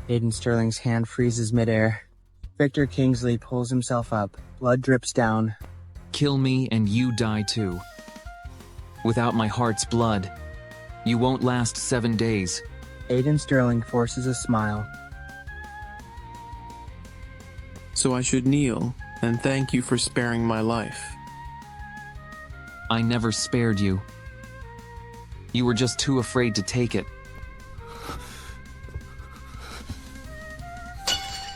Aiden Sterling's hand freezes midair. Victor Kingsley pulls himself up. Blood drips down. Kill me and you die too. Without my heart's blood, you won't last 7 days. Aiden Sterling forces a smile. So I should kneel and thank you for sparing my life. I never spared you. You were just too afraid to take it.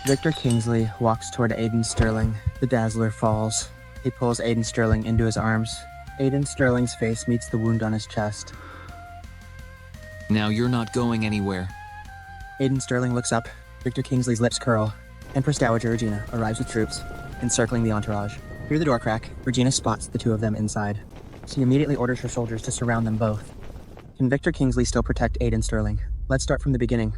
Victor Kingsley walks toward Aiden Sterling. The Dazzler falls. He pulls Aiden Sterling into his arms. Aiden Sterling's face meets the wound on his chest. Now you're not going anywhere. Aiden Sterling looks up. Victor Kingsley's lips curl. Empress Dowager Regina arrives with troops, encircling the entourage. Through the door crack, Regina spots the two of them inside. She immediately orders her soldiers to surround them both. Can Victor Kingsley still protect Aiden Sterling? Let's start from the beginning.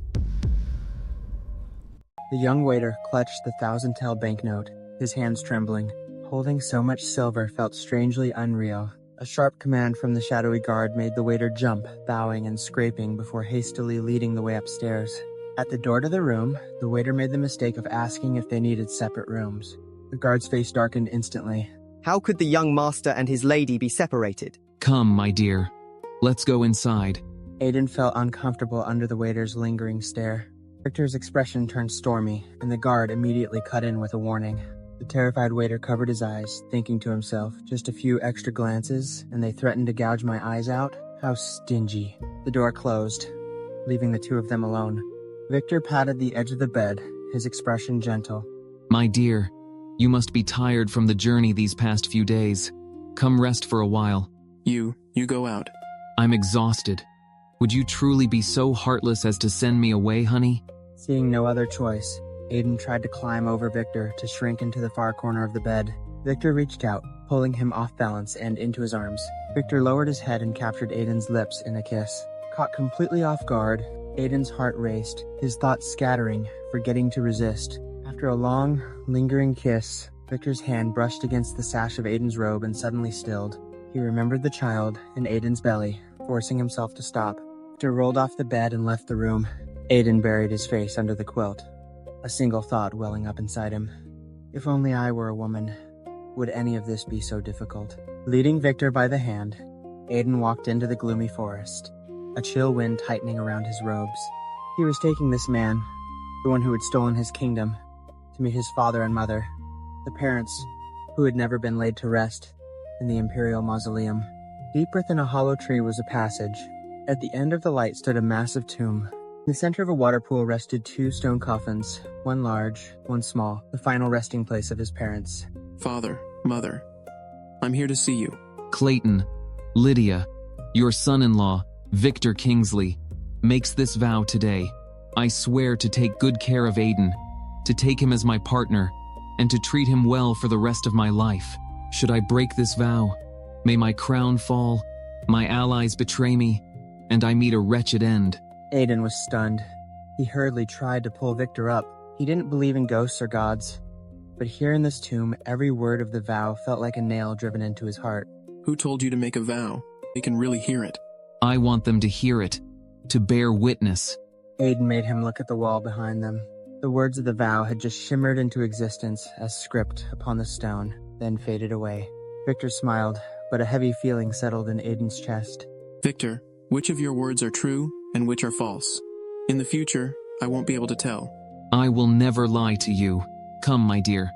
The young waiter clutched the 1,000-tel banknote, his hands trembling. Holding so much silver felt strangely unreal. A sharp command from the shadowy guard made the waiter jump, bowing and scraping before hastily leading the way upstairs. At the door to the room, the waiter made the mistake of asking if they needed separate rooms. The guard's face darkened instantly. How could the young master and his lady be separated? Come, my dear. Let's go inside. Aiden felt uncomfortable under the waiter's lingering stare. Victor's expression turned stormy, and the guard immediately cut in with a warning. The terrified waiter covered his eyes, thinking to himself, just a few extra glances, and they threatened to gouge my eyes out? How stingy. The door closed, leaving the two of them alone. Victor patted the edge of the bed, his expression gentle. My dear, you must be tired from the journey these past few days. Come rest for a while. You go out. I'm exhausted. Would you truly be so heartless as to send me away, honey? Seeing no other choice, Aiden tried to climb over Victor to shrink into the far corner of the bed. Victor reached out, pulling him off balance and into his arms. Victor lowered his head and captured Aiden's lips in a kiss. Caught completely off guard, Aiden's heart raced, his thoughts scattering, forgetting to resist. After a long, lingering kiss, Victor's hand brushed against the sash of Aiden's robe and suddenly stilled. He remembered the child in Aiden's belly, forcing himself to stop. Victor rolled off the bed and left the room. Aiden buried his face under the quilt, a single thought welling up inside him. If only I were a woman, would any of this be so difficult? Leading Victor by the hand, Aiden walked into the gloomy forest, a chill wind tightening around his robes. He was taking this man, the one who had stolen his kingdom, to meet his father and mother, the parents who had never been laid to rest in the Imperial Mausoleum. Deep within a hollow tree was a passage. At the end of the light stood a massive tomb. In the center of a water pool rested 2 stone coffins, one large, one small, the final resting place of his parents. Father, mother, I'm here to see you. Clayton, Lydia, your son-in-law, Victor Kingsley, makes this vow today. I swear to take good care of Aiden, to take him as my partner, and to treat him well for the rest of my life. Should I break this vow, may my crown fall, my allies betray me, and I meet a wretched end. Aiden was stunned. He hurriedly tried to pull Victor up. He didn't believe in ghosts or gods. But here in this tomb, every word of the vow felt like a nail driven into his heart. Who told you to make a vow? They can really hear it. I want them to hear it, to bear witness. Aiden made him look at the wall behind them. The words of the vow had just shimmered into existence as script upon the stone, then faded away. Victor smiled, but a heavy feeling settled in Aiden's chest. Victor, which of your words are true and which are false? In the future, I won't be able to tell. I will never lie to you. Come, my dear.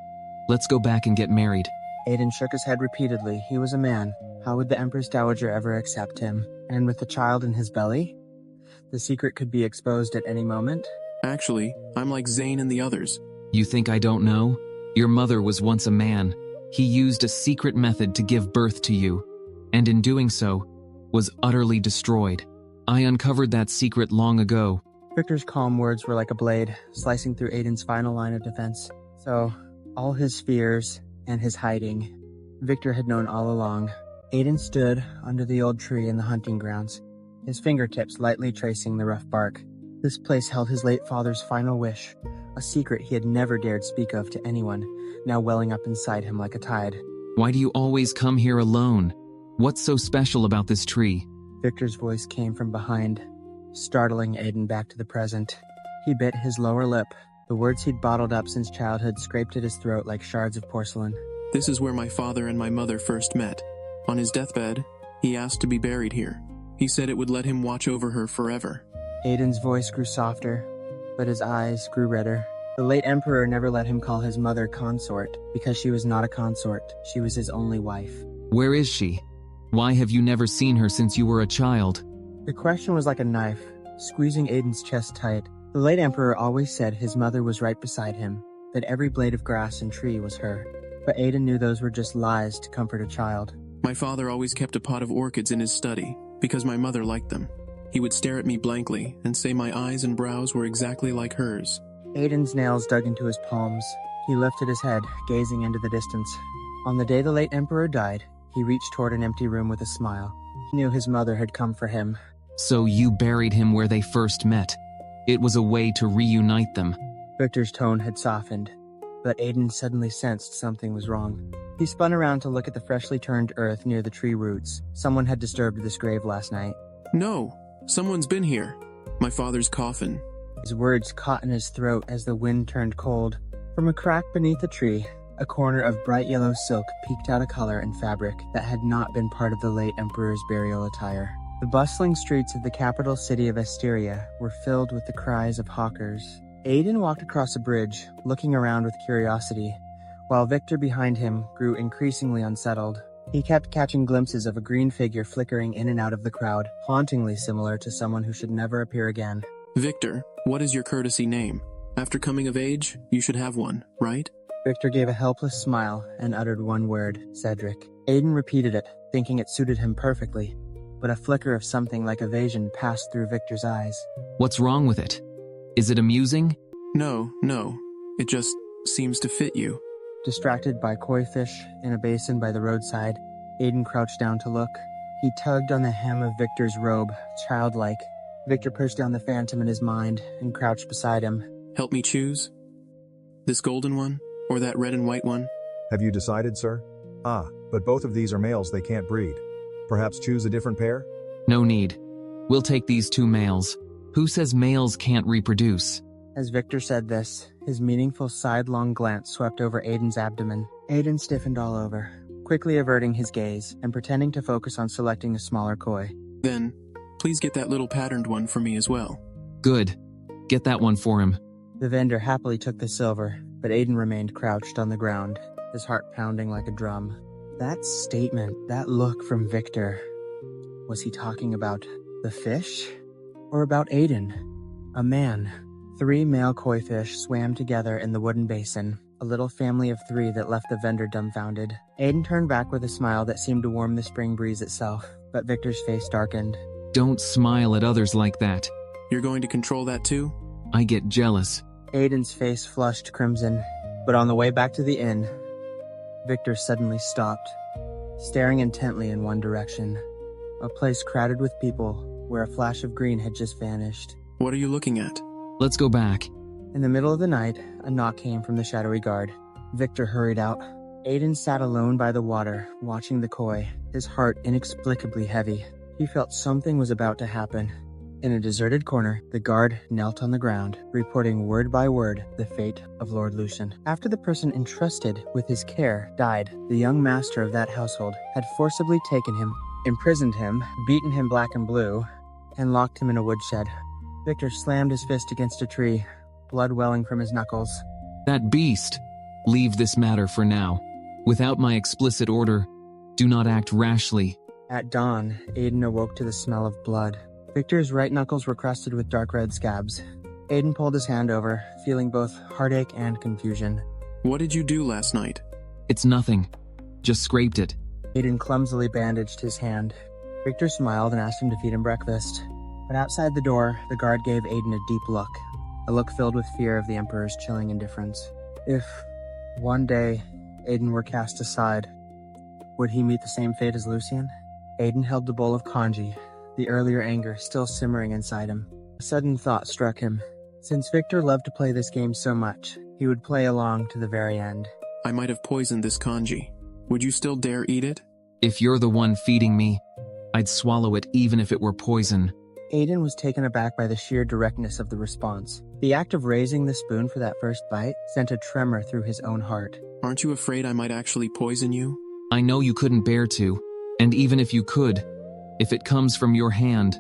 Let's go back and get married. Aiden shook his head repeatedly. He was a man. How would the Empress Dowager ever accept him? And with the child in his belly? The secret could be exposed at any moment. Actually, I'm like Zane and the others. You think I don't know? Your mother was once a man. He used a secret method to give birth to you, and in doing so, was utterly destroyed. I uncovered that secret long ago. Victor's calm words were like a blade, slicing through Aiden's final line of defense. So, all his fears and his hiding, Victor had known all along. Aiden stood under the old tree in the hunting grounds, his fingertips lightly tracing the rough bark. This place held his late father's final wish, a secret he had never dared speak of to anyone, now welling up inside him like a tide. Why do you always come here alone? What's so special about this tree? Victor's voice came from behind, startling Aiden back to the present. He bit his lower lip. The words he'd bottled up since childhood scraped at his throat like shards of porcelain. This is where my father and my mother first met. On his deathbed, he asked to be buried here. He said it would let him watch over her forever. Aiden's voice grew softer, but his eyes grew redder. The late emperor never let him call his mother consort, because she was not a consort. She was his only wife. Where is she? Why have you never seen her since you were a child? The question was like a knife, squeezing Aiden's chest tight. The late emperor always said his mother was right beside him, that every blade of grass and tree was her. But Aiden knew those were just lies to comfort a child. My father always kept a pot of orchids in his study, because my mother liked them. He would stare at me blankly and say my eyes and brows were exactly like hers. Aiden's nails dug into his palms. He lifted his head, gazing into the distance. On the day the late emperor died, he reached toward an empty room with a smile. He knew his mother had come for him. So you buried him where they first met. It was a way to reunite them. Victor's tone had softened, but Aiden suddenly sensed something was wrong. He spun around to look at the freshly turned earth near the tree roots. Someone had disturbed this grave last night. No, someone's been here. My father's coffin. His words caught in his throat as the wind turned cold. From a crack beneath the tree, a corner of bright yellow silk peeked out a color and fabric that had not been part of the late emperor's burial attire. The bustling streets of the capital city of Esteria were filled with the cries of hawkers. Aiden walked across a bridge, looking around with curiosity, while Victor behind him grew increasingly unsettled. He kept catching glimpses of a green figure flickering in and out of the crowd, hauntingly similar to someone who should never appear again. Victor, what is your courtesy name? After coming of age, you should have one, right? Victor gave a helpless smile and uttered one word, Cedric. Aiden repeated it, thinking it suited him perfectly, but a flicker of something like evasion passed through Victor's eyes. What's wrong with it? Is it amusing? No. It just seems to fit you. Distracted by koi fish in a basin by the roadside, Aiden crouched down to look. He tugged on the hem of Victor's robe, childlike. Victor pushed down the phantom in his mind and crouched beside him. Help me choose? This golden one, or that red and white one? Have you decided, sir? But both of these are males, they can't breed. Perhaps choose a different pair? No need. We'll take these two males. Who says males can't reproduce? As Victor said this, his meaningful sidelong glance swept over Aiden's abdomen. Aiden stiffened all over, quickly averting his gaze and pretending to focus on selecting a smaller koi. Then, please get that little patterned one for me as well. Good. Get that one for him. The vendor happily took the silver, but Aiden remained crouched on the ground, his heart pounding like a drum. That statement, that look from Victor, was he talking about the fish? Or about Aiden? A man. 3 male koi fish swam together in the wooden basin, a little family of 3 that left the vendor dumbfounded. Aiden turned back with a smile that seemed to warm the spring breeze itself, but Victor's face darkened. Don't smile at others like that. You're going to control that too? I get jealous. Aiden's face flushed crimson, but on the way back to the inn, Victor suddenly stopped, staring intently in one direction, a place crowded with people where a flash of green had just vanished. What are you looking at? Let's go back. In the middle of the night, a knock came from the shadowy guard. Victor hurried out. Aiden sat alone by the water, watching the koi, his heart inexplicably heavy. He felt something was about to happen. In a deserted corner, the guard knelt on the ground, reporting word by word the fate of Lord Lucian. After the person entrusted with his care died, the young master of that household had forcibly taken him, imprisoned him, beaten him black and blue, and locked him in a woodshed. Victor slammed his fist against a tree, blood welling from his knuckles. That beast. Leave this matter for now. Without my explicit order, do not act rashly. At dawn, Aiden awoke to the smell of blood. Victor's right knuckles were crusted with dark red scabs. Aiden pulled his hand over, feeling both heartache and confusion. What did you do last night? It's nothing. Just scraped it. Aiden clumsily bandaged his hand. Victor smiled and asked him to feed him breakfast. But outside the door, the guard gave Aiden a deep look, a look filled with fear of the Emperor's chilling indifference. If one day Aiden were cast aside, would he meet the same fate as Lucian? Aiden held the bowl of congee, the earlier anger still simmering inside him. A sudden thought struck him. Since Victor loved to play this game so much, he would play along to the very end. I might have poisoned this congee. Would you still dare eat it? If you're the one feeding me, I'd swallow it even if it were poison. Aiden was taken aback by the sheer directness of the response. The act of raising the spoon for that first bite sent a tremor through his own heart. Aren't you afraid I might actually poison you? I know you couldn't bear to, and even if you could, if it comes from your hand,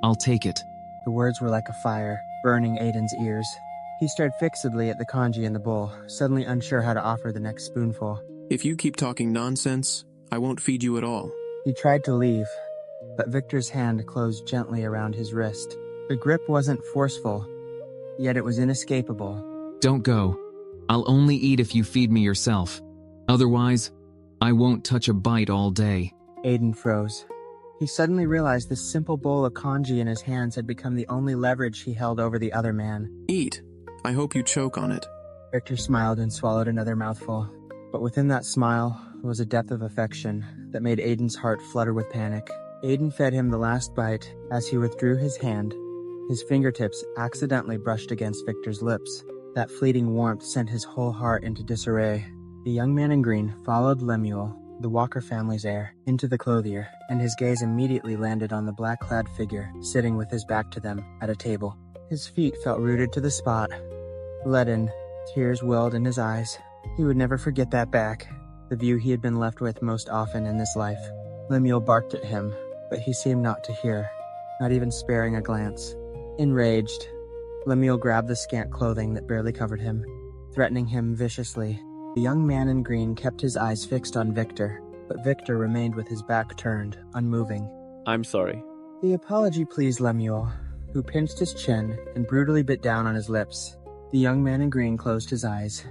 I'll take it. The words were like a fire, burning Aiden's ears. He stared fixedly at the kanji in the bowl, suddenly unsure how to offer the next spoonful. If you keep talking nonsense, I won't feed you at all. He tried to leave, but Victor's hand closed gently around his wrist. The grip wasn't forceful, yet it was inescapable. Don't go. I'll only eat if you feed me yourself. Otherwise, I won't touch a bite all day. Aiden froze. He suddenly realized this simple bowl of kanji in his hands had become the only leverage he held over the other man. Eat. I hope you choke on it. Victor smiled and swallowed another mouthful. But within that smile was a depth of affection that made Aiden's heart flutter with panic. Aiden fed him the last bite. As he withdrew his hand, his fingertips accidentally brushed against Victor's lips. That fleeting warmth sent his whole heart into disarray. The young man in green followed Lemuel, the Walker family's heir, into the clothier, and his gaze immediately landed on the black-clad figure sitting with his back to them at a table. His feet felt rooted to the spot. Leaden, tears welled in his eyes. He would never forget that back, the view he had been left with most often in this life. Lemuel barked at him, but he seemed not to hear, not even sparing a glance. Enraged, Lemuel grabbed the scant clothing that barely covered him, threatening him viciously. The young man in green kept his eyes fixed on Victor, but Victor remained with his back turned, unmoving. I'm sorry. The apology pleased Lemuel, who pinched his chin and brutally bit down on his lips. The young man in green closed his eyes,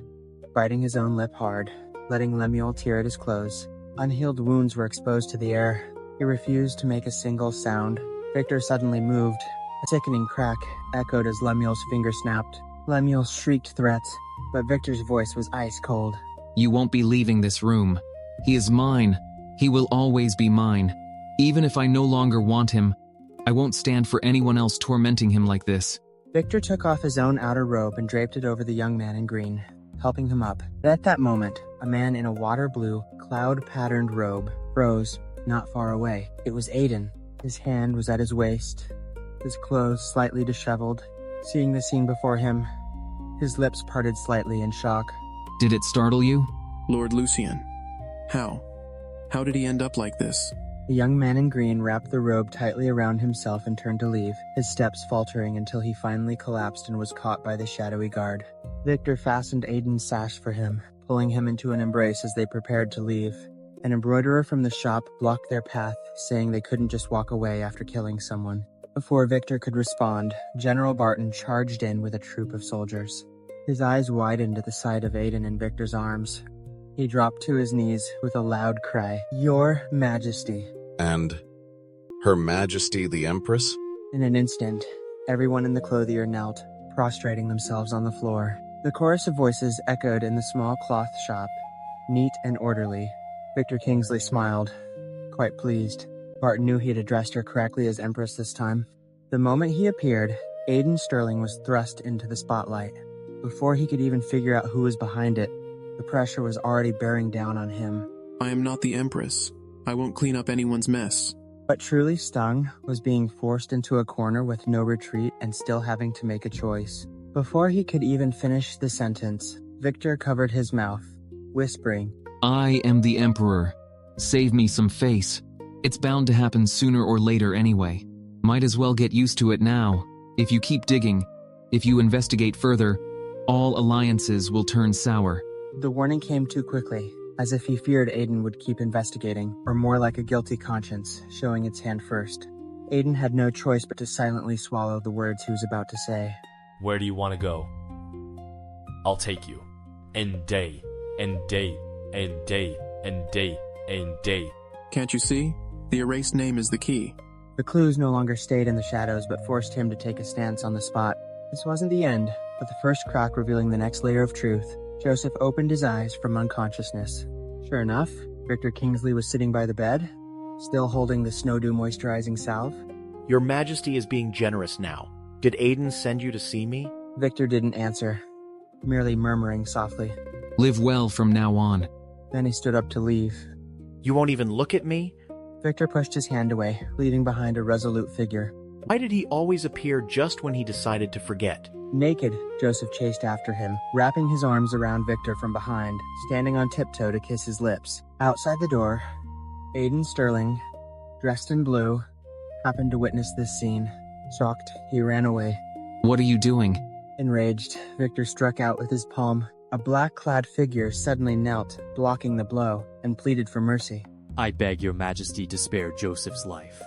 biting his own lip hard, letting Lemuel tear at his clothes. Unhealed wounds were exposed to the air. He refused to make a single sound. Victor suddenly moved. A sickening crack echoed as Lemuel's finger snapped. Lemuel shrieked threats, but Victor's voice was ice cold. You won't be leaving this room. He is mine. He will always be mine. Even if I no longer want him, I won't stand for anyone else tormenting him like this. Victor took off his own outer robe and draped it over the young man in green, helping him up. But at that moment, a man in a water blue, cloud-patterned robe froze not far away. It was Aiden. His hand was at his waist, his clothes slightly disheveled. Seeing the scene before him, his lips parted slightly in shock. Did it startle you? Lord Lucian. How? How did he end up like this? The young man in green wrapped the robe tightly around himself and turned to leave, his steps faltering until he finally collapsed and was caught by the shadowy guard. Victor fastened Aiden's sash for him, pulling him into an embrace as they prepared to leave. An embroiderer from the shop blocked their path, saying they couldn't just walk away after killing someone. Before Victor could respond, General Barton charged in with a troop of soldiers. His eyes widened at the sight of Aiden in Victor's arms. He dropped to his knees with a loud cry, "Your Majesty." And Her Majesty the Empress? In an instant, everyone in the clothier knelt, prostrating themselves on the floor. The chorus of voices echoed in the small cloth shop, neat and orderly. Victor Kingsley smiled, quite pleased. Barton knew he had addressed her correctly as Empress this time. The moment he appeared, Aiden Sterling was thrust into the spotlight. Before he could even figure out who was behind it, the pressure was already bearing down on him. I am not the Empress. I won't clean up anyone's mess. What truly stung was being forced into a corner with no retreat and still having to make a choice. Before he could even finish the sentence, Victor covered his mouth, whispering, I am the Emperor. Save me some face. It's bound to happen sooner or later anyway. Might as well get used to it now. If you keep digging, if you investigate further, all alliances will turn sour. The warning came too quickly, as if he feared Aiden would keep investigating, or more like a guilty conscience, showing its hand first. Aiden had no choice but to silently swallow the words he was about to say. Where do you want to go? I'll take you. And day, and day, and day, and day, and day. Can't you see? The erased name is the key. The clues no longer stayed in the shadows, but forced him to take a stance on the spot. This wasn't the end, but the first crack revealing the next layer of truth. Joseph opened his eyes from unconsciousness. Sure enough, Victor Kingsley was sitting by the bed, still holding the Snow-Dew moisturizing salve. Your Majesty is being generous now. Did Aiden send you to see me? Victor didn't answer, merely murmuring softly. Live well from now on. Then he stood up to leave. You won't even look at me? Victor pushed his hand away, leaving behind a resolute figure. Why did he always appear just when he decided to forget? Naked, Joseph chased after him, wrapping his arms around Victor from behind, standing on tiptoe to kiss his lips. Outside the door, Aiden Sterling, dressed in blue, happened to witness this scene. Shocked, he ran away. What are you doing? Enraged, Victor struck out with his palm. A black-clad figure suddenly knelt, blocking the blow, and pleaded for mercy. I beg your majesty to spare Joseph's life.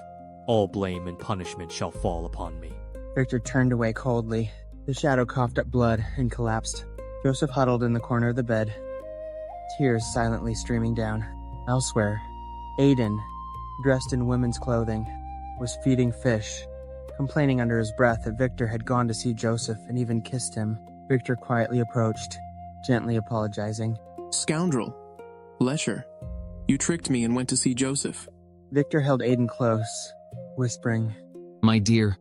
All blame and punishment shall fall upon me. Victor turned away coldly. The shadow coughed up blood and collapsed. Joseph huddled in the corner of the bed, tears silently streaming down. Elsewhere, Aiden, dressed in women's clothing, was feeding fish, complaining under his breath that Victor had gone to see Joseph and even kissed him. Victor quietly approached, gently apologizing. Scoundrel. Lesher. You tricked me and went to see Joseph. Victor held Aiden close, whispering, My dear,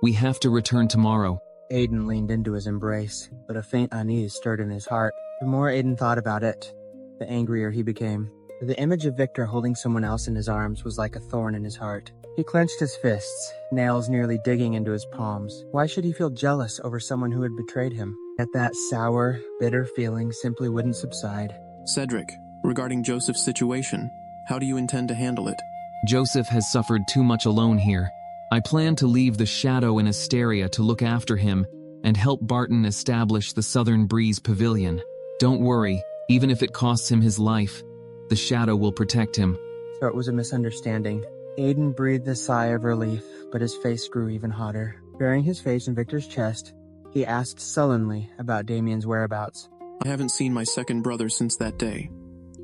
we have to return tomorrow. Aiden leaned into his embrace, but a faint unease stirred in his heart. The more Aiden thought about it, the angrier he became. The image of Victor holding someone else in his arms was like a thorn in his heart. He clenched his fists, nails nearly digging into his palms. Why should he feel jealous over someone who had betrayed him? Yet that sour, bitter feeling simply wouldn't subside. Cedric, regarding Joseph's situation, how do you intend to handle it? Joseph has suffered too much alone here. I plan to leave the Shadow in Asteria to look after him and help Barton establish the Southern Breeze Pavilion. Don't worry, even if it costs him his life, the Shadow will protect him. So it was a misunderstanding. Aiden breathed a sigh of relief, but his face grew even hotter. Burying his face in Victor's chest, he asked sullenly about Damien's whereabouts. I haven't seen my second brother since that day.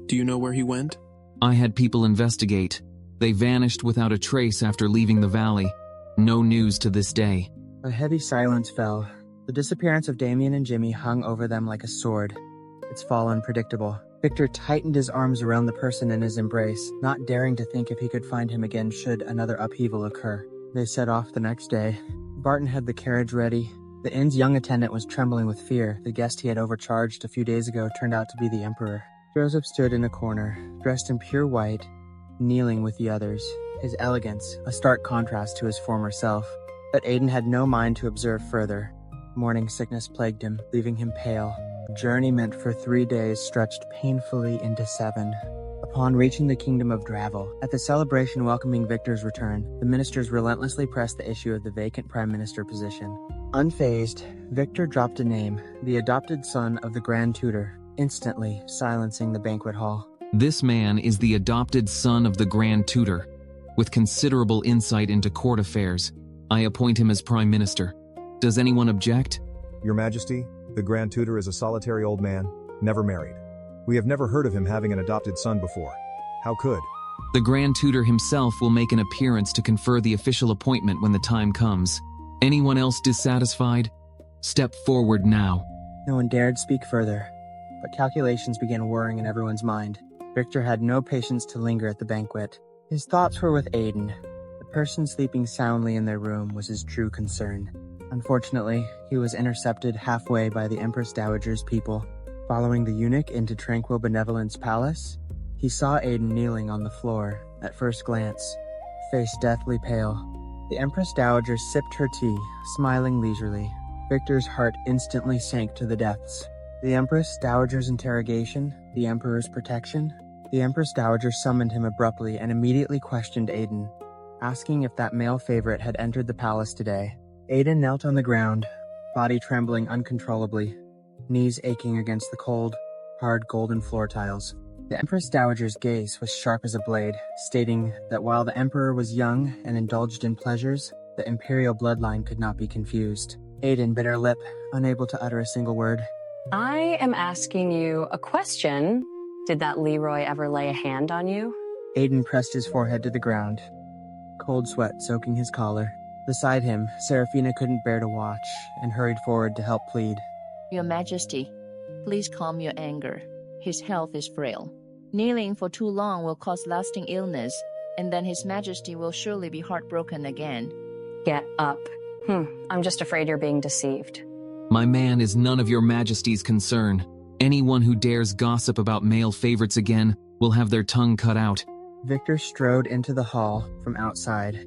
Do you know where he went? I had people investigate. They vanished without a trace after leaving the valley. No news to this day. A heavy silence fell. The disappearance of Damien and Jimmy hung over them like a sword, its fall unpredictable. Victor tightened his arms around the person in his embrace, not daring to think if he could find him again should another upheaval occur. They set off the next day. Barton had the carriage ready. The inn's young attendant was trembling with fear. The guest he had overcharged a few days ago turned out to be the Emperor. Joseph stood in a corner, dressed in pure white, kneeling with the others, his elegance a stark contrast to his former self. But Aiden had no mind to observe further. Morning sickness plagued him, leaving him pale. The journey meant for 3 days stretched painfully into 7. Upon reaching the kingdom of Dravel, at the celebration welcoming Victor's return, the ministers relentlessly pressed the issue of the vacant prime minister position. Unfazed, Victor dropped a name, the adopted son of the Grand Tutor, instantly silencing the banquet hall. This man is the adopted son of the Grand Tutor. With considerable insight into court affairs, I appoint him as Prime Minister. Does anyone object? Your Majesty, the Grand Tutor is a solitary old man, never married. We have never heard of him having an adopted son before. How could? The Grand Tutor himself will make an appearance to confer the official appointment when the time comes. Anyone else dissatisfied? Step forward now. No one dared speak further, but calculations began whirring in everyone's mind. Victor had no patience to linger at the banquet. His thoughts were with Aiden. The person sleeping soundly in their room was his true concern. Unfortunately, he was intercepted halfway by the Empress Dowager's people. Following the eunuch into Tranquil Benevolence Palace, he saw Aiden kneeling on the floor, at first glance, face deathly pale. The Empress Dowager sipped her tea, smiling leisurely. Victor's heart instantly sank to the depths. The Empress Dowager's interrogation, the Emperor's protection. The Empress Dowager summoned him abruptly and immediately questioned Aiden, asking if that male favorite had entered the palace today. Aiden knelt on the ground, body trembling uncontrollably, knees aching against the cold, hard golden floor tiles. The Empress Dowager's gaze was sharp as a blade, stating that while the Emperor was young and indulged in pleasures, the imperial bloodline could not be confused. Aiden bit her lip, unable to utter a single word. I am asking you a question. Did that Leroy ever lay a hand on you? Aiden pressed his forehead to the ground, cold sweat soaking his collar. Beside him, Serafina couldn't bear to watch and hurried forward to help plead. Your Majesty, please calm your anger. His health is frail. Kneeling for too long will cause lasting illness, and then His Majesty will surely be heartbroken again. Get up. I'm just afraid you're being deceived. My man is none of your Majesty's concern. Anyone who dares gossip about male favorites again will have their tongue cut out. Victor strode into the hall from outside,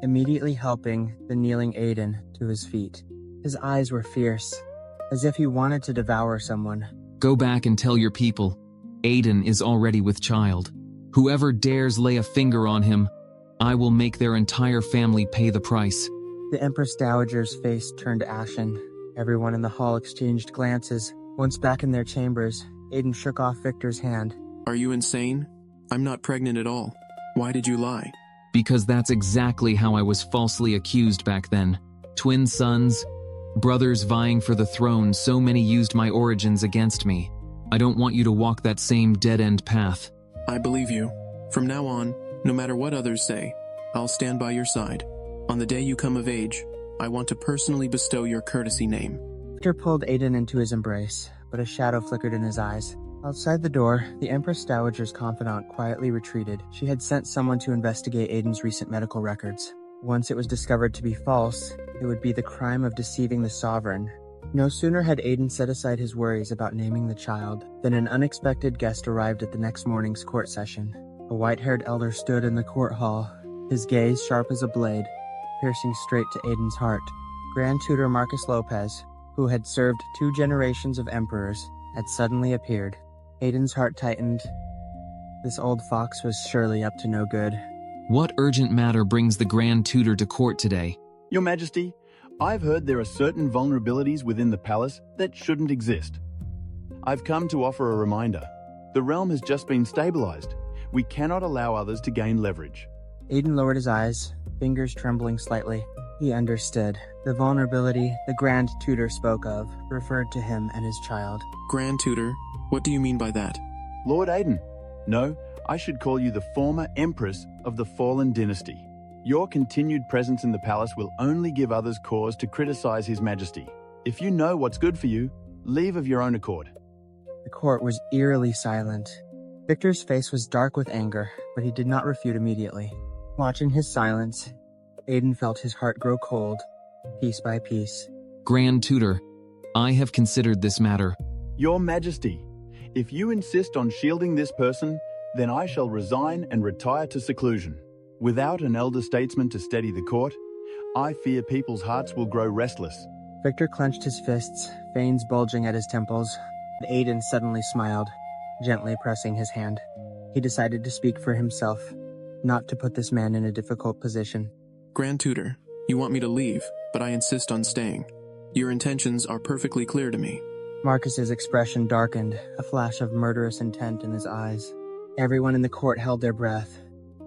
immediately helping the kneeling Aiden to his feet. His eyes were fierce, as if he wanted to devour someone. Go back and tell your people, Aiden is already with child. Whoever dares lay a finger on him, I will make their entire family pay the price. The Empress Dowager's face turned ashen. Everyone in the hall exchanged glances. Once back in their chambers, Aiden shook off Victor's hand. Are you insane? I'm not pregnant at all. Why did you lie? Because that's exactly how I was falsely accused back then. Twin sons, brothers vying for the throne, so many used my origins against me. I don't want you to walk that same dead-end path. I believe you. From now on, no matter what others say, I'll stand by your side. On the day you come of age, I want to personally bestow your courtesy name. Victor pulled Aiden into his embrace, but a shadow flickered in his eyes. Outside the door, the Empress Dowager's confidant quietly retreated. She had sent someone to investigate Aiden's recent medical records. Once it was discovered to be false, it would be the crime of deceiving the sovereign. No sooner had Aiden set aside his worries about naming the child than an unexpected guest arrived at the next morning's court session. A white-haired elder stood in the court hall, his gaze sharp as a blade, piercing straight to Aiden's heart. Grand Tutor Marcus Lopez, who had served 2 generations of emperors, had suddenly appeared. Aiden's heart tightened. This old fox was surely up to no good. What urgent matter brings the Grand Tutor to court today? Your Majesty, I've heard there are certain vulnerabilities within the palace that shouldn't exist. I've come to offer a reminder. The realm has just been stabilized. We cannot allow others to gain leverage. Aiden lowered his eyes, fingers trembling slightly. He understood. The vulnerability the Grand Tutor spoke of referred to him and his child. Grand Tutor, what do you mean by that? Lord Aiden. No, I should call you the former Empress of the fallen dynasty. Your continued presence in the palace will only give others cause to criticize His Majesty. If you know what's good for you, leave of your own accord. The court was eerily silent. Victor's face was dark with anger, but he did not refute immediately. Watching his silence, Aiden felt his heart grow cold, piece by piece. Grand Tutor, I have considered this matter. Your Majesty, if you insist on shielding this person, then I shall resign and retire to seclusion. Without an elder statesman to steady the court, I fear people's hearts will grow restless. Victor clenched his fists, veins bulging at his temples. Aiden suddenly smiled, gently pressing his hand. He decided to speak for himself, not to put this man in a difficult position. Grand Tutor, you want me to leave, but I insist on staying. Your intentions are perfectly clear to me. Marcus's expression darkened, a flash of murderous intent in his eyes. Everyone in the court held their breath.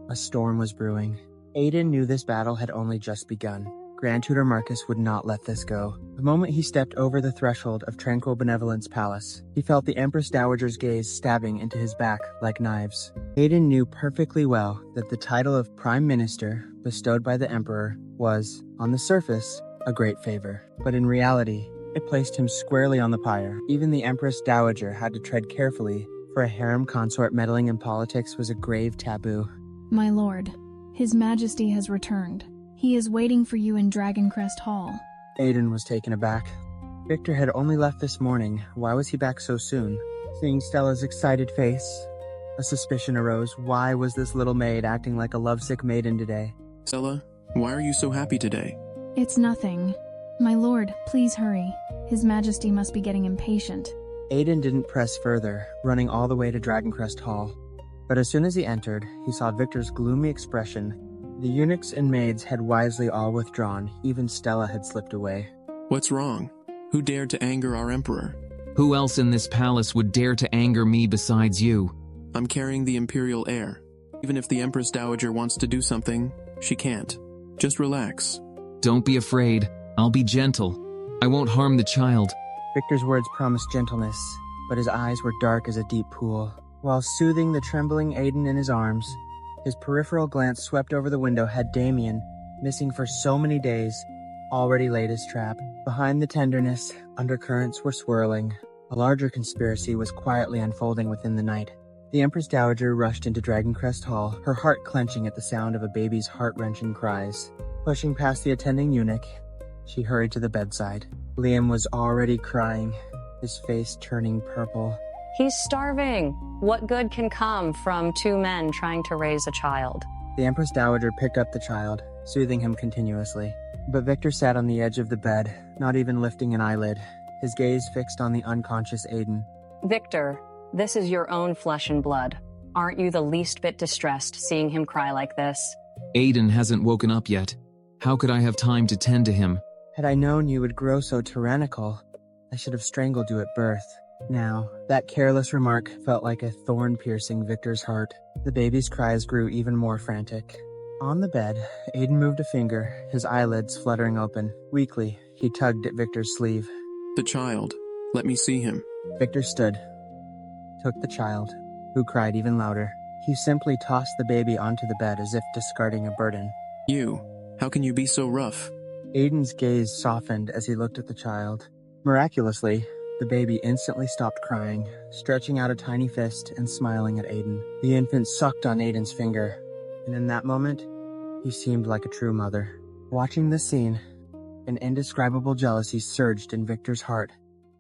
A storm was brewing. Aiden knew this battle had only just begun. Grand Tutor Marcus would not let this go. The moment he stepped over the threshold of Tranquil Benevolence Palace, he felt the Empress Dowager's gaze stabbing into his back like knives. Aiden knew perfectly well that the title of Prime Minister, bestowed by the Emperor, was, on the surface, a great favor. But in reality, it placed him squarely on the pyre. Even the Empress Dowager had to tread carefully, for a harem consort meddling in politics was a grave taboo. My lord, His Majesty has returned. He is waiting for you in Dragoncrest Hall. Aiden was taken aback. Victor had only left this morning. Why was he back so soon? Seeing Stella's excited face, a suspicion arose. Why was this little maid acting like a lovesick maiden today? Stella, why are you so happy today? It's nothing. My lord, please hurry. His Majesty must be getting impatient. Aiden didn't press further, running all the way to Dragoncrest Hall. But as soon as he entered, he saw Victor's gloomy expression. The eunuchs and maids had wisely all withdrawn. Even Stella had slipped away. What's wrong? Who dared to anger our emperor? Who else in this palace would dare to anger me besides you? I'm carrying the imperial heir. Even if the Empress Dowager wants to do something, she can't. Just relax. Don't be afraid. I'll be gentle. I won't harm the child. Victor's words promised gentleness, but his eyes were dark as a deep pool. While soothing the trembling Aiden in his arms, his peripheral glance swept over the window had Damien, missing for so many days, already laid his trap. Behind the tenderness, undercurrents were swirling. A larger conspiracy was quietly unfolding within the night. The Empress Dowager rushed into Dragoncrest Hall, her heart clenching at the sound of a baby's heart-wrenching cries. Pushing past the attending eunuch, she hurried to the bedside. Liam was already crying, his face turning purple. He's starving. What good can come from 2 men trying to raise a child? The Empress Dowager picked up the child, soothing him continuously. But Victor sat on the edge of the bed, not even lifting an eyelid, his gaze fixed on the unconscious Aiden. Victor, this is your own flesh and blood. Aren't you the least bit distressed seeing him cry like this? Aiden hasn't woken up yet. How could I have time to tend to him? Had I known you would grow so tyrannical, I should have strangled you at birth. Now, that careless remark felt like a thorn piercing Victor's heart. The baby's cries grew even more frantic. On the bed, Aiden moved a finger, his eyelids fluttering open. Weakly, he tugged at Victor's sleeve. The child. Let me see him. Victor stood, took the child, who cried even louder. He simply tossed the baby onto the bed as if discarding a burden. You. How can you be so rough? Aiden's gaze softened as he looked at the child. Miraculously, the baby instantly stopped crying, stretching out a tiny fist and smiling at Aiden. The infant sucked on Aiden's finger, and in that moment, he seemed like a true mother. Watching this scene, an indescribable jealousy surged in Victor's heart.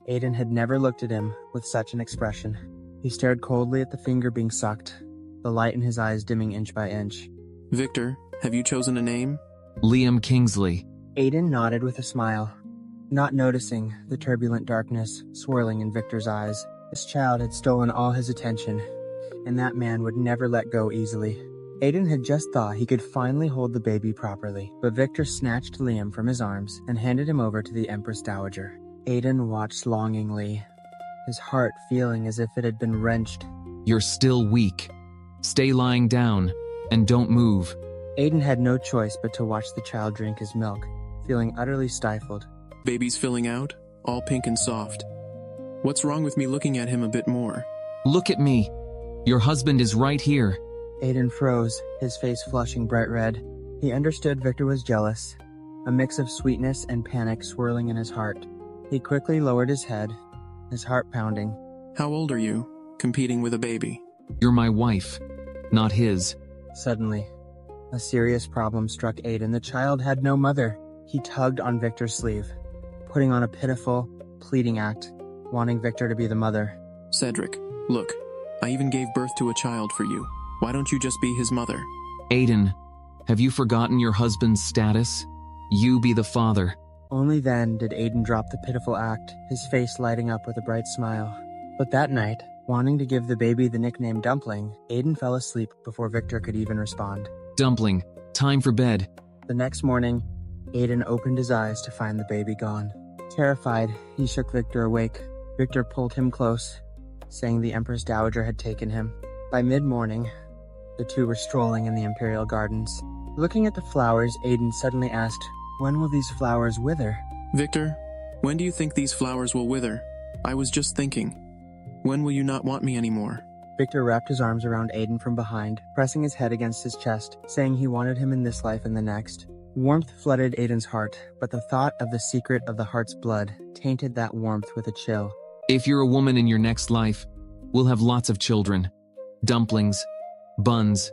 Aiden had never looked at him with such an expression. He stared coldly at the finger being sucked, the light in his eyes dimming inch by inch. Victor, have you chosen a name? Liam Kingsley. Aiden nodded with a smile, not noticing the turbulent darkness swirling in Victor's eyes. This child had stolen all his attention, and that man would never let go easily. Aiden had just thought he could finally hold the baby properly, but Victor snatched Liam from his arms and handed him over to the Empress Dowager. Aiden watched longingly, his heart feeling as if it had been wrenched. You're still weak. Stay lying down, and don't move. Aiden had no choice but to watch the child drink his milk, feeling utterly stifled. Baby's filling out, all pink and soft. What's wrong with me looking at him a bit more? Look at me. Your husband is right here. Aiden froze, his face flushing bright red. He understood Victor was jealous, a mix of sweetness and panic swirling in his heart. He quickly lowered his head, his heart pounding. How old are you, competing with a baby? You're my wife, not his. Suddenly, a serious problem struck Aiden. The child had no mother. He tugged on Victor's sleeve, putting on a pitiful, pleading act, wanting Victor to be the mother. Cedric, look, I even gave birth to a child for you. Why don't you just be his mother? Aiden, have you forgotten your husband's status? You be the father. Only then did Aiden drop the pitiful act, his face lighting up with a bright smile. But that night, wanting to give the baby the nickname Dumpling, Aiden fell asleep before Victor could even respond. Dumpling, time for bed. The next morning, Aiden opened his eyes to find the baby gone. Terrified, he shook Victor awake. Victor pulled him close, saying the Empress Dowager had taken him. By mid-morning, the two were strolling in the Imperial Gardens. Looking at the flowers, Aiden suddenly asked, "When will these flowers wither?" Victor, when do you think these flowers will wither? I was just thinking. When will you not want me anymore? Victor wrapped his arms around Aiden from behind, pressing his head against his chest, saying he wanted him in this life and the next. Warmth flooded Aiden's heart, but the thought of the secret of the heart's blood tainted that warmth with a chill. If you're a woman in your next life, we'll have lots of children. Dumplings, buns,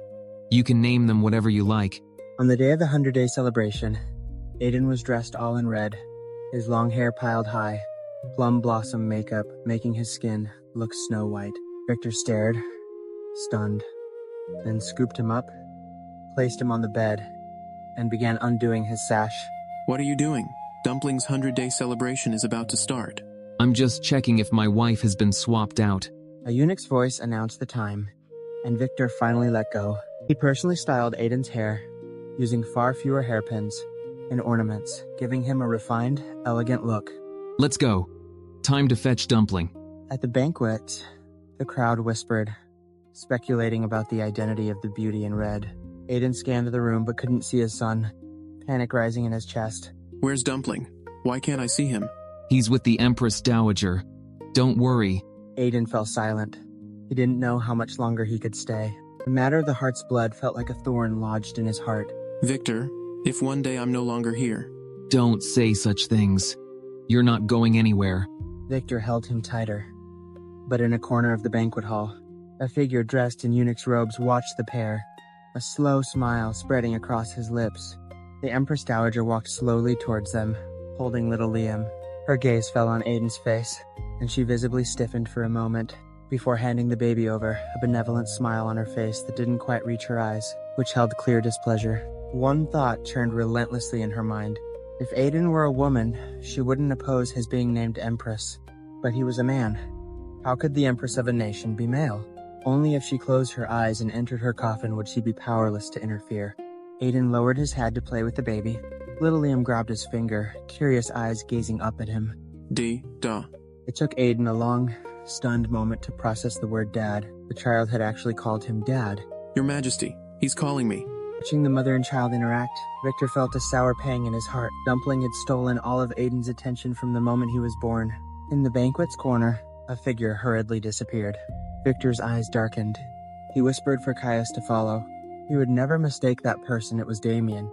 you can name them whatever you like. On the day of the 100-day celebration, Aiden was dressed all in red, his long hair piled high, plum blossom makeup making his skin look snow white. Victor stared, stunned, then scooped him up, placed him on the bed, and began undoing his sash. What are you doing? Dumpling's 100-day celebration is about to start. I'm just checking if my wife has been swapped out. A eunuch's voice announced the time, and Victor finally let go. He personally styled Aiden's hair, using far fewer hairpins and ornaments, giving him a refined, elegant look. Let's go. Time to fetch Dumpling. At the banquet, the crowd whispered, speculating about the identity of the beauty in red. Aiden scanned the room but couldn't see his son, panic rising in his chest. Where's Dumpling? Why can't I see him? He's with the Empress Dowager. Don't worry. Aiden fell silent. He didn't know how much longer he could stay. The matter of the heart's blood felt like a thorn lodged in his heart. Victor, if one day I'm no longer here. Don't say such things. You're not going anywhere. Victor held him tighter. But in a corner of the banquet hall, a figure dressed in eunuch's robes watched the pair, a slow smile spreading across his lips. The Empress Dowager walked slowly towards them, holding little Liam. Her gaze fell on Aiden's face, and she visibly stiffened for a moment, before handing the baby over, a benevolent smile on her face that didn't quite reach her eyes, which held clear displeasure. One thought churned relentlessly in her mind. If Aiden were a woman, she wouldn't oppose his being named Empress. But he was a man. How could the Empress of a nation be male? Only if she closed her eyes and entered her coffin would she be powerless to interfere. Aiden lowered his head to play with the baby. Little Liam grabbed his finger, curious eyes gazing up at him. Duh. It took Aiden a long, stunned moment to process the word dad. The child had actually called him dad. Your Majesty, he's calling me. Watching the mother and child interact, Victor felt a sour pang in his heart. Dumpling had stolen all of Aiden's attention from the moment he was born. In the banquet's corner, a figure hurriedly disappeared. Victor's eyes darkened. He whispered for Caius to follow. He would never mistake that person. It was Damien.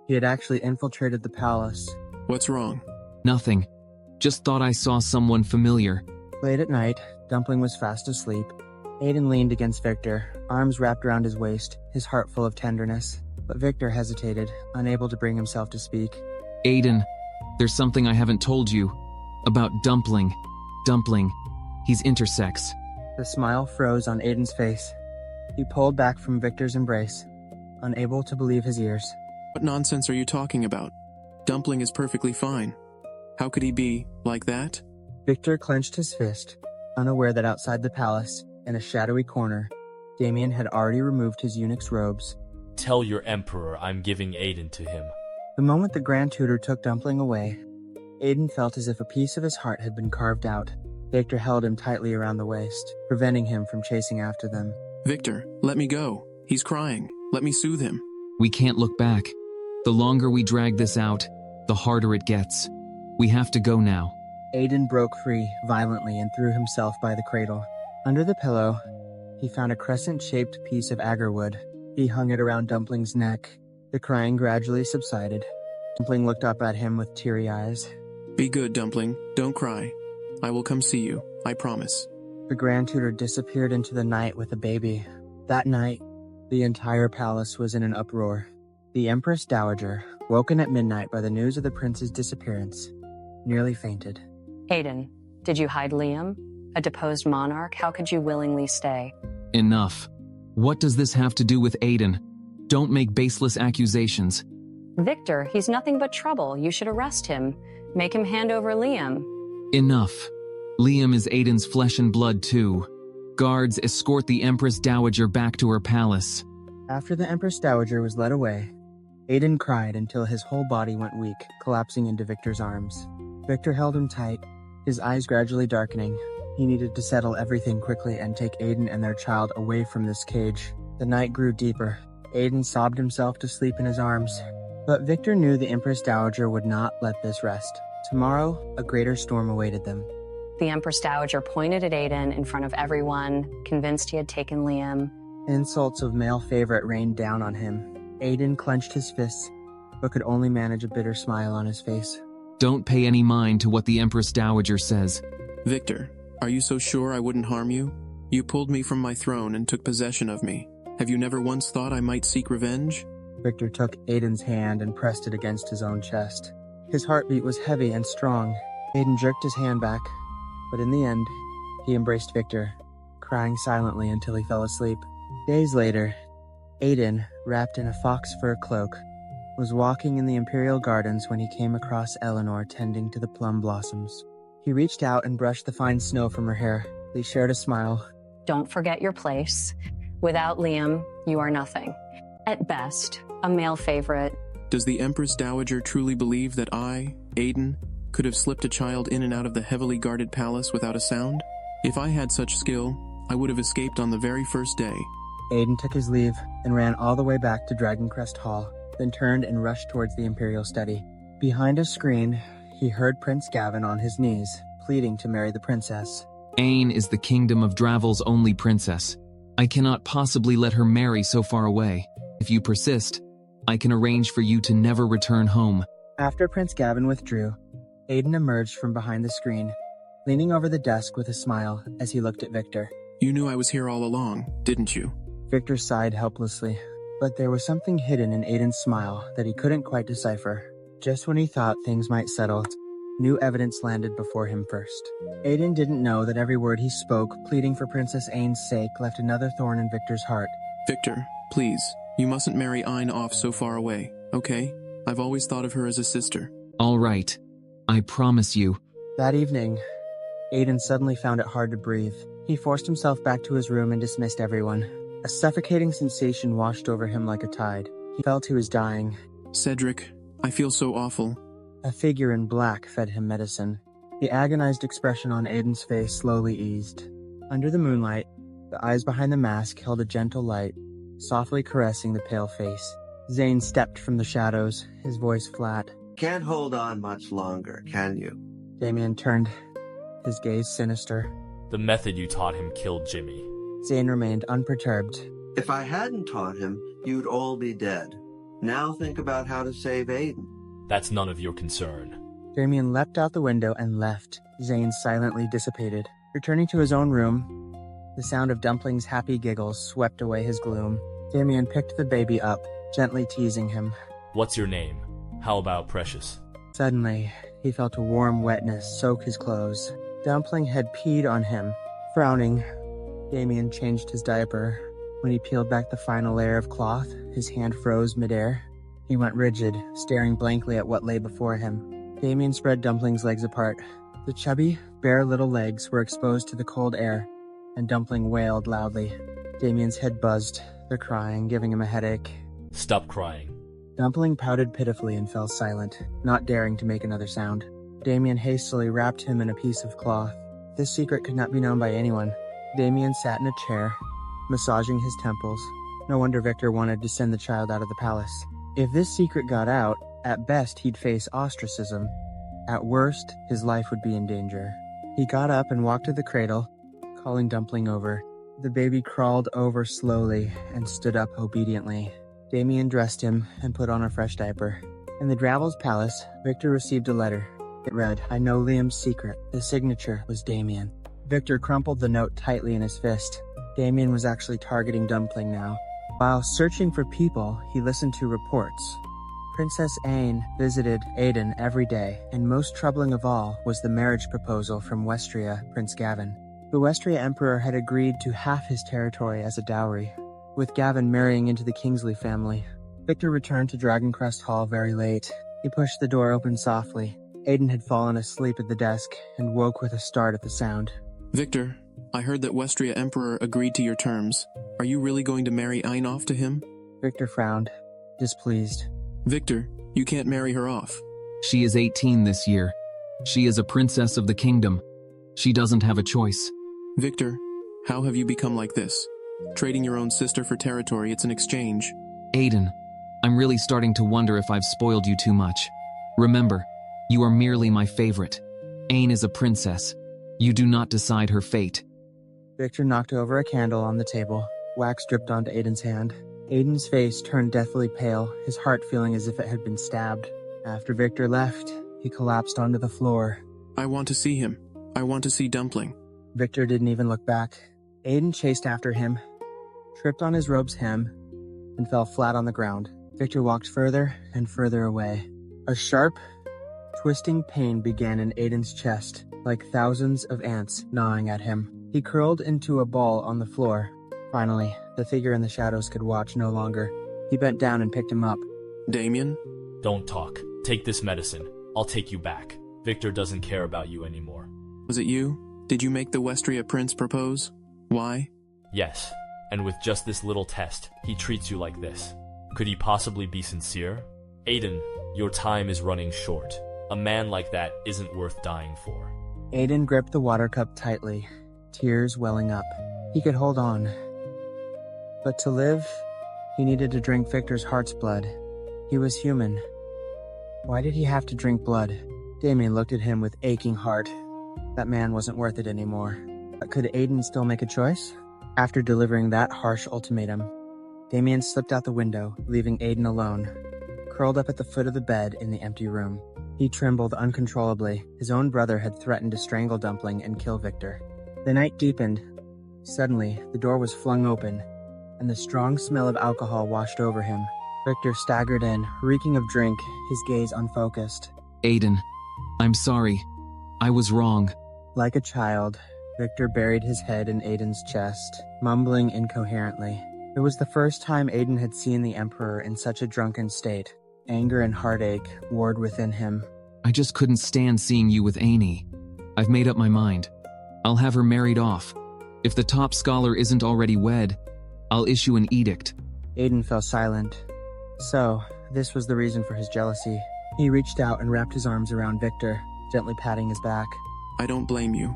He had actually infiltrated the palace. What's wrong? Nothing. Just thought I saw someone familiar. Late at night, Dumpling was fast asleep. Aiden leaned against Victor, arms wrapped around his waist, his heart full of tenderness. But Victor hesitated, unable to bring himself to speak. Aiden, there's something I haven't told you. About Dumpling. Dumpling. He's intersex. The smile froze on Aiden's face. He pulled back from Victor's embrace, unable to believe his ears. What nonsense are you talking about? Dumpling is perfectly fine. How could he be like that? Victor clenched his fist, unaware that outside the palace, in a shadowy corner, Damien had already removed his eunuch's robes. Tell your emperor I'm giving Aiden to him. The moment the Grand Tutor took Dumpling away, Aiden felt as if a piece of his heart had been carved out. Victor held him tightly around the waist, preventing him from chasing after them. Victor, let me go. He's crying. Let me soothe him. We can't look back. The longer we drag this out, the harder it gets. We have to go now. Aiden broke free violently and threw himself by the cradle. Under the pillow, he found a crescent-shaped piece of agarwood. He hung it around Dumpling's neck. The crying gradually subsided. Dumpling looked up at him with teary eyes. Be good, Dumpling. Don't cry. I will come see you. I promise. The Grand Tutor disappeared into the night with a baby. That night, the entire palace was in an uproar. The Empress Dowager, woken at midnight by the news of the prince's disappearance, nearly fainted. Aiden, did you hide Liam? A deposed monarch, how could you willingly stay? Enough. What does this have to do with Aiden? Don't make baseless accusations. Victor, he's nothing but trouble. You should arrest him. Make him hand over Liam. Enough. Liam is Aiden's flesh and blood too. Guards escort the Empress Dowager back to her palace. After the Empress Dowager was led away, Aiden cried until his whole body went weak, collapsing into Victor's arms. Victor held him tight, his eyes gradually darkening. He needed to settle everything quickly and take Aiden and their child away from this cage. The night grew deeper. Aiden sobbed himself to sleep in his arms. But Victor knew the Empress Dowager would not let this rest. Tomorrow, a greater storm awaited them. The Empress Dowager pointed at Aiden in front of everyone, convinced he had taken Liam. Insults of male favorite rained down on him. Aiden clenched his fists, but could only manage a bitter smile on his face. Don't pay any mind to what the Empress Dowager says. Victor, are you so sure I wouldn't harm you? You pulled me from my throne and took possession of me. Have you never once thought I might seek revenge? Victor took Aiden's hand and pressed it against his own chest. His heartbeat was heavy and strong. Aiden jerked his hand back, but in the end, he embraced Victor, crying silently until he fell asleep. Days later, Aiden, wrapped in a fox fur cloak, was walking in the Imperial Gardens when he came across Eleanor tending to the plum blossoms. He reached out and brushed the fine snow from her hair. They shared a smile. Don't forget your place. Without Liam, you are nothing. At best, a male favorite. Does the Empress Dowager truly believe that I, Aiden, could have slipped a child in and out of the heavily guarded palace without a sound? If I had such skill, I would have escaped on the very first day. Aiden took his leave and ran all the way back to Dragoncrest Hall, then turned and rushed towards the Imperial study. Behind a screen, he heard Prince Gavin on his knees, pleading to marry the princess. Ain is the kingdom of Dravel's only princess. I cannot possibly let her marry so far away. If you persist, I can arrange for you to never return home. After Prince Gavin withdrew, Aiden emerged from behind the screen, leaning over the desk with a smile as he looked at Victor. You knew I was here all along, didn't you? Victor sighed helplessly, but there was something hidden in Aiden's smile that he couldn't quite decipher. Just when he thought things might settle, new evidence landed before him first. Aiden didn't know that every word he spoke, pleading for Princess Ain's sake, left another thorn in Victor's heart. Victor, please, You mustn't marry Ayn off so far away, okay? I've always thought of her as a sister. All right. I promise you. That evening, Aiden suddenly found it hard to breathe. He forced himself back to his room and dismissed everyone. A suffocating sensation washed over him like a tide. He felt he was dying. Cedric, I feel so awful. A figure in black fed him medicine. The agonized expression on Aiden's face slowly eased. Under the moonlight, the eyes behind the mask held a gentle light, softly caressing the pale face. Zane stepped from the shadows, his voice flat. Can't hold on much longer, can you? Damien turned, his gaze sinister. The method you taught him killed Jimmy. Zane remained unperturbed. If I hadn't taught him, you'd all be dead. Now think about how to save Aiden. That's none of your concern. Damien leapt out the window and left. Zane silently dissipated. Returning to his own room, the sound of Dumpling's happy giggles swept away his gloom. Damien picked the baby up, gently teasing him. What's your name? How about Precious? Suddenly, he felt a warm wetness soak his clothes. Dumpling had peed on him. Frowning, Damien changed his diaper. When he peeled back the final layer of cloth, his hand froze midair. He went rigid, staring blankly at what lay before him. Damien spread Dumpling's legs apart. The chubby, bare little legs were exposed to the cold air, and Dumpling wailed loudly. Damien's head buzzed, the crying giving him a headache. Stop crying. Dumpling pouted pitifully and fell silent, not daring to make another sound. Damien hastily wrapped him in a piece of cloth. This secret could not be known by anyone. Damien sat in a chair, massaging his temples. No wonder Victor wanted to send the child out of the palace. If this secret got out, at best he'd face ostracism. At worst, his life would be in danger. He got up and walked to the cradle, calling Dumpling over. The baby crawled over slowly and stood up obediently. Damien dressed him and put on a fresh diaper. In the Dravel's palace, Victor received a letter. It read, "I know Liam's secret." The signature was Damien. Victor crumpled the note tightly in his fist. Damien was actually targeting Dumpling now. While searching for people, he listened to reports. Princess Ayn visited Aiden every day, and most troubling of all was the marriage proposal from Westria, Prince Gavin. The Westria Emperor had agreed to half his territory as a dowry, with Gavin marrying into the Kingsley family. Victor returned to Dragoncrest Hall very late. He pushed the door open softly. Aiden had fallen asleep at the desk and woke with a start at the sound. Victor, I heard that Westria Emperor agreed to your terms. Are you really going to marry Ayn off to him? Victor frowned, displeased. Victor, you can't marry her off. She is 18 this year. She is a princess of the kingdom. She doesn't have a choice. Victor, how have you become like this? Trading your own sister for territory, it's an exchange. Aiden, I'm really starting to wonder if I've spoiled you too much. Remember, you are merely my favorite. Ayn is a princess. You do not decide her fate. Victor knocked over a candle on the table. Wax dripped onto Aiden's hand. Aiden's face turned deathly pale, his heart feeling as if it had been stabbed. After Victor left, he collapsed onto the floor. I want to see him. I want to see Dumpling. Victor didn't even look back. Aiden chased after him, tripped on his robe's hem, and fell flat on the ground. Victor walked further and further away. A sharp, twisting pain began in Aiden's chest, like thousands of ants gnawing at him. He curled into a ball on the floor. Finally, the figure in the shadows could watch no longer. He bent down and picked him up. Damien? Don't talk. Take this medicine. I'll take you back. Victor doesn't care about you anymore. Was it you? Did you make the Westria prince propose? Why? Yes. And with just this little test, he treats you like this. Could he possibly be sincere? Aiden, your time is running short. A man like that isn't worth dying for. Aiden gripped the water cup tightly, tears welling up. He could hold on. But to live, he needed to drink Victor's heart's blood. He was human. Why did he have to drink blood? Damien looked at him with aching heart. That man wasn't worth it anymore. But could Aiden still make a choice? After delivering that harsh ultimatum, Damien slipped out the window, leaving Aiden alone, curled up at the foot of the bed in the empty room. He trembled uncontrollably. His own brother had threatened to strangle Dumpling and kill Victor. The night deepened. Suddenly, the door was flung open, and the strong smell of alcohol washed over him. Victor staggered in, reeking of drink, his gaze unfocused. Aiden, I'm sorry. I was wrong. Like a child, Victor buried his head in Aiden's chest, mumbling incoherently. It was the first time Aiden had seen the Emperor in such a drunken state. Anger and heartache warred within him. I just couldn't stand seeing you with Annie. I've made up my mind. I'll have her married off. If the top scholar isn't already wed, I'll issue an edict. Aiden fell silent. So, this was the reason for his jealousy. He reached out and wrapped his arms around Victor, gently patting his back. I don't blame you.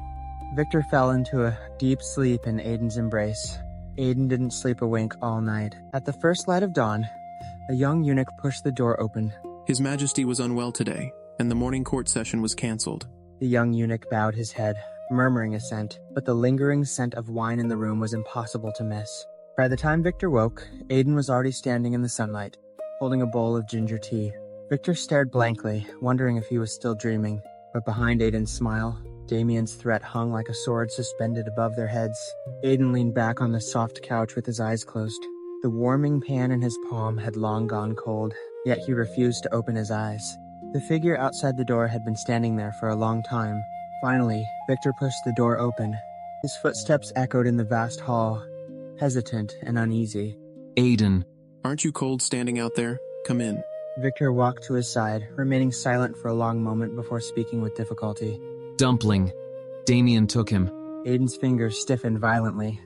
Victor fell into a deep sleep in Aiden's embrace. Aiden didn't sleep a wink all night. At the first light of dawn, a young eunuch pushed the door open. His Majesty was unwell today, and the morning court session was cancelled. The young eunuch bowed his head, murmuring assent, but the lingering scent of wine in the room was impossible to miss. By the time Victor woke, Aiden was already standing in the sunlight, holding a bowl of ginger tea. Victor stared blankly, wondering if he was still dreaming. But behind Aiden's smile, Damien's threat hung like a sword suspended above their heads. Aiden leaned back on the soft couch with his eyes closed. The warming pan in his palm had long gone cold, yet he refused to open his eyes. The figure outside the door had been standing there for a long time. Finally, Victor pushed the door open. His footsteps echoed in the vast hall, hesitant and uneasy. Aiden. Aren't you cold standing out there? Come in. Victor walked to his side, remaining silent for a long moment before speaking with difficulty. Dumpling. Damien took him. Aiden's fingers stiffened violently,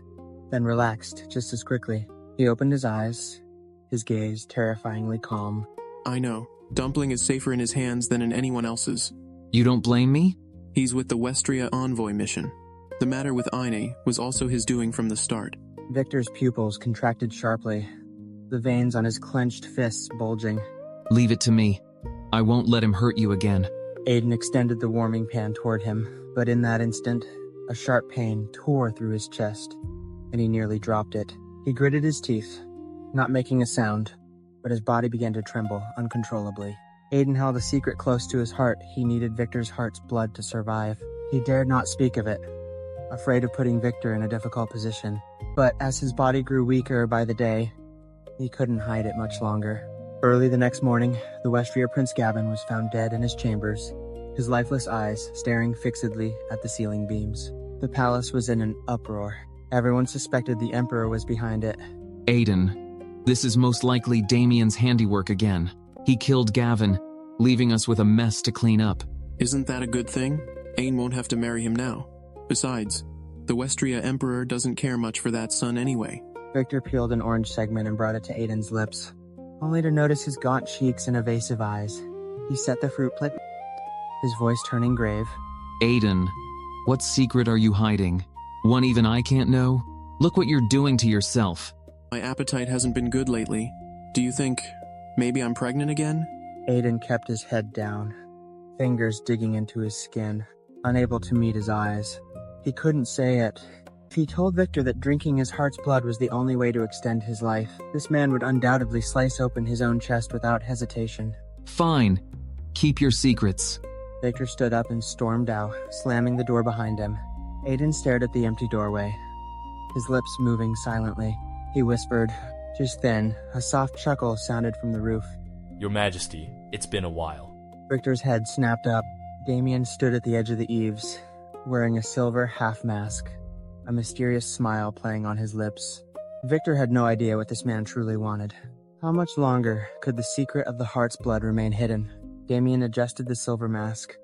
then relaxed just as quickly. He opened his eyes, his gaze terrifyingly calm. I know. Dumpling is safer in his hands than in anyone else's. You don't blame me? He's with the Westria envoy mission. The matter with Aine was also his doing from the start. Victor's pupils contracted sharply, the veins on his clenched fists bulging. Leave it to me. I won't let him hurt you again. Aiden extended the warming pan toward him, but in that instant, a sharp pain tore through his chest, and he nearly dropped it. He gritted his teeth, not making a sound, but his body began to tremble uncontrollably. Aiden held a secret close to his heart. He needed Victor's heart's blood to survive. He dared not speak of it, afraid of putting Victor in a difficult position. But as his body grew weaker by the day, he couldn't hide it much longer. Early the next morning, the Westria Prince Gavin was found dead in his chambers, his lifeless eyes staring fixedly at the ceiling beams. The palace was in an uproar. Everyone suspected the Emperor was behind it. Aiden, this is most likely Damien's handiwork again. He killed Gavin, leaving us with a mess to clean up. Isn't that a good thing? Aine won't have to marry him now. Besides, the Westria Emperor doesn't care much for that son anyway. Victor peeled an orange segment and brought it to Aiden's lips, only to notice his gaunt cheeks and evasive eyes. He set the fruit plate, his voice turning grave. Aiden, what secret are you hiding? One even I can't know? Look what you're doing to yourself. My appetite hasn't been good lately. Do you think maybe I'm pregnant again? Aiden kept his head down, fingers digging into his skin, unable to meet his eyes. He couldn't say it. If he told Victor that drinking his heart's blood was the only way to extend his life, this man would undoubtedly slice open his own chest without hesitation. Fine. Keep your secrets. Victor stood up and stormed out, slamming the door behind him. Aiden stared at the empty doorway, his lips moving silently. He whispered, just then, a soft chuckle sounded from the roof. Your Majesty, it's been a while. Victor's head snapped up. Damien stood at the edge of the eaves, wearing a silver half-mask, a mysterious smile playing on his lips. Victor had no idea what this man truly wanted. How much longer could the secret of the heart's blood remain hidden? Damien adjusted the silver mask,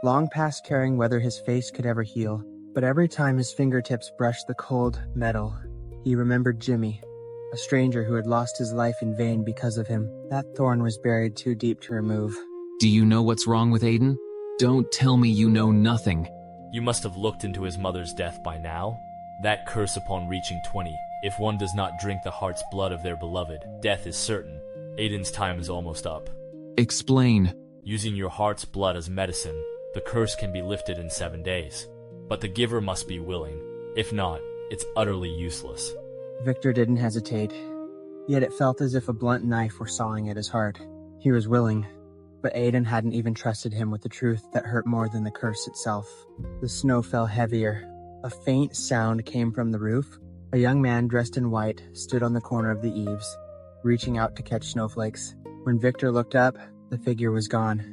long past caring whether his face could ever heal. But every time his fingertips brushed the cold metal, he remembered Jimmy, a stranger who had lost his life in vain because of him. That thorn was buried too deep to remove. Do you know what's wrong with Aiden? Don't tell me you know nothing. You must have looked into his mother's death by now. That curse upon reaching 20. If one does not drink the heart's blood of their beloved, death is certain. Aiden's time is almost up. Explain. Using your heart's blood as medicine, the curse can be lifted in 7 days. But the giver must be willing. If not, it's utterly useless. Victor didn't hesitate, yet it felt as if a blunt knife were sawing at his heart. He was willing, but Aiden hadn't even trusted him with the truth that hurt more than the curse itself. The snow fell heavier. A faint sound came from the roof. A young man dressed in white stood on the corner of the eaves, reaching out to catch snowflakes. When Victor looked up, the figure was gone,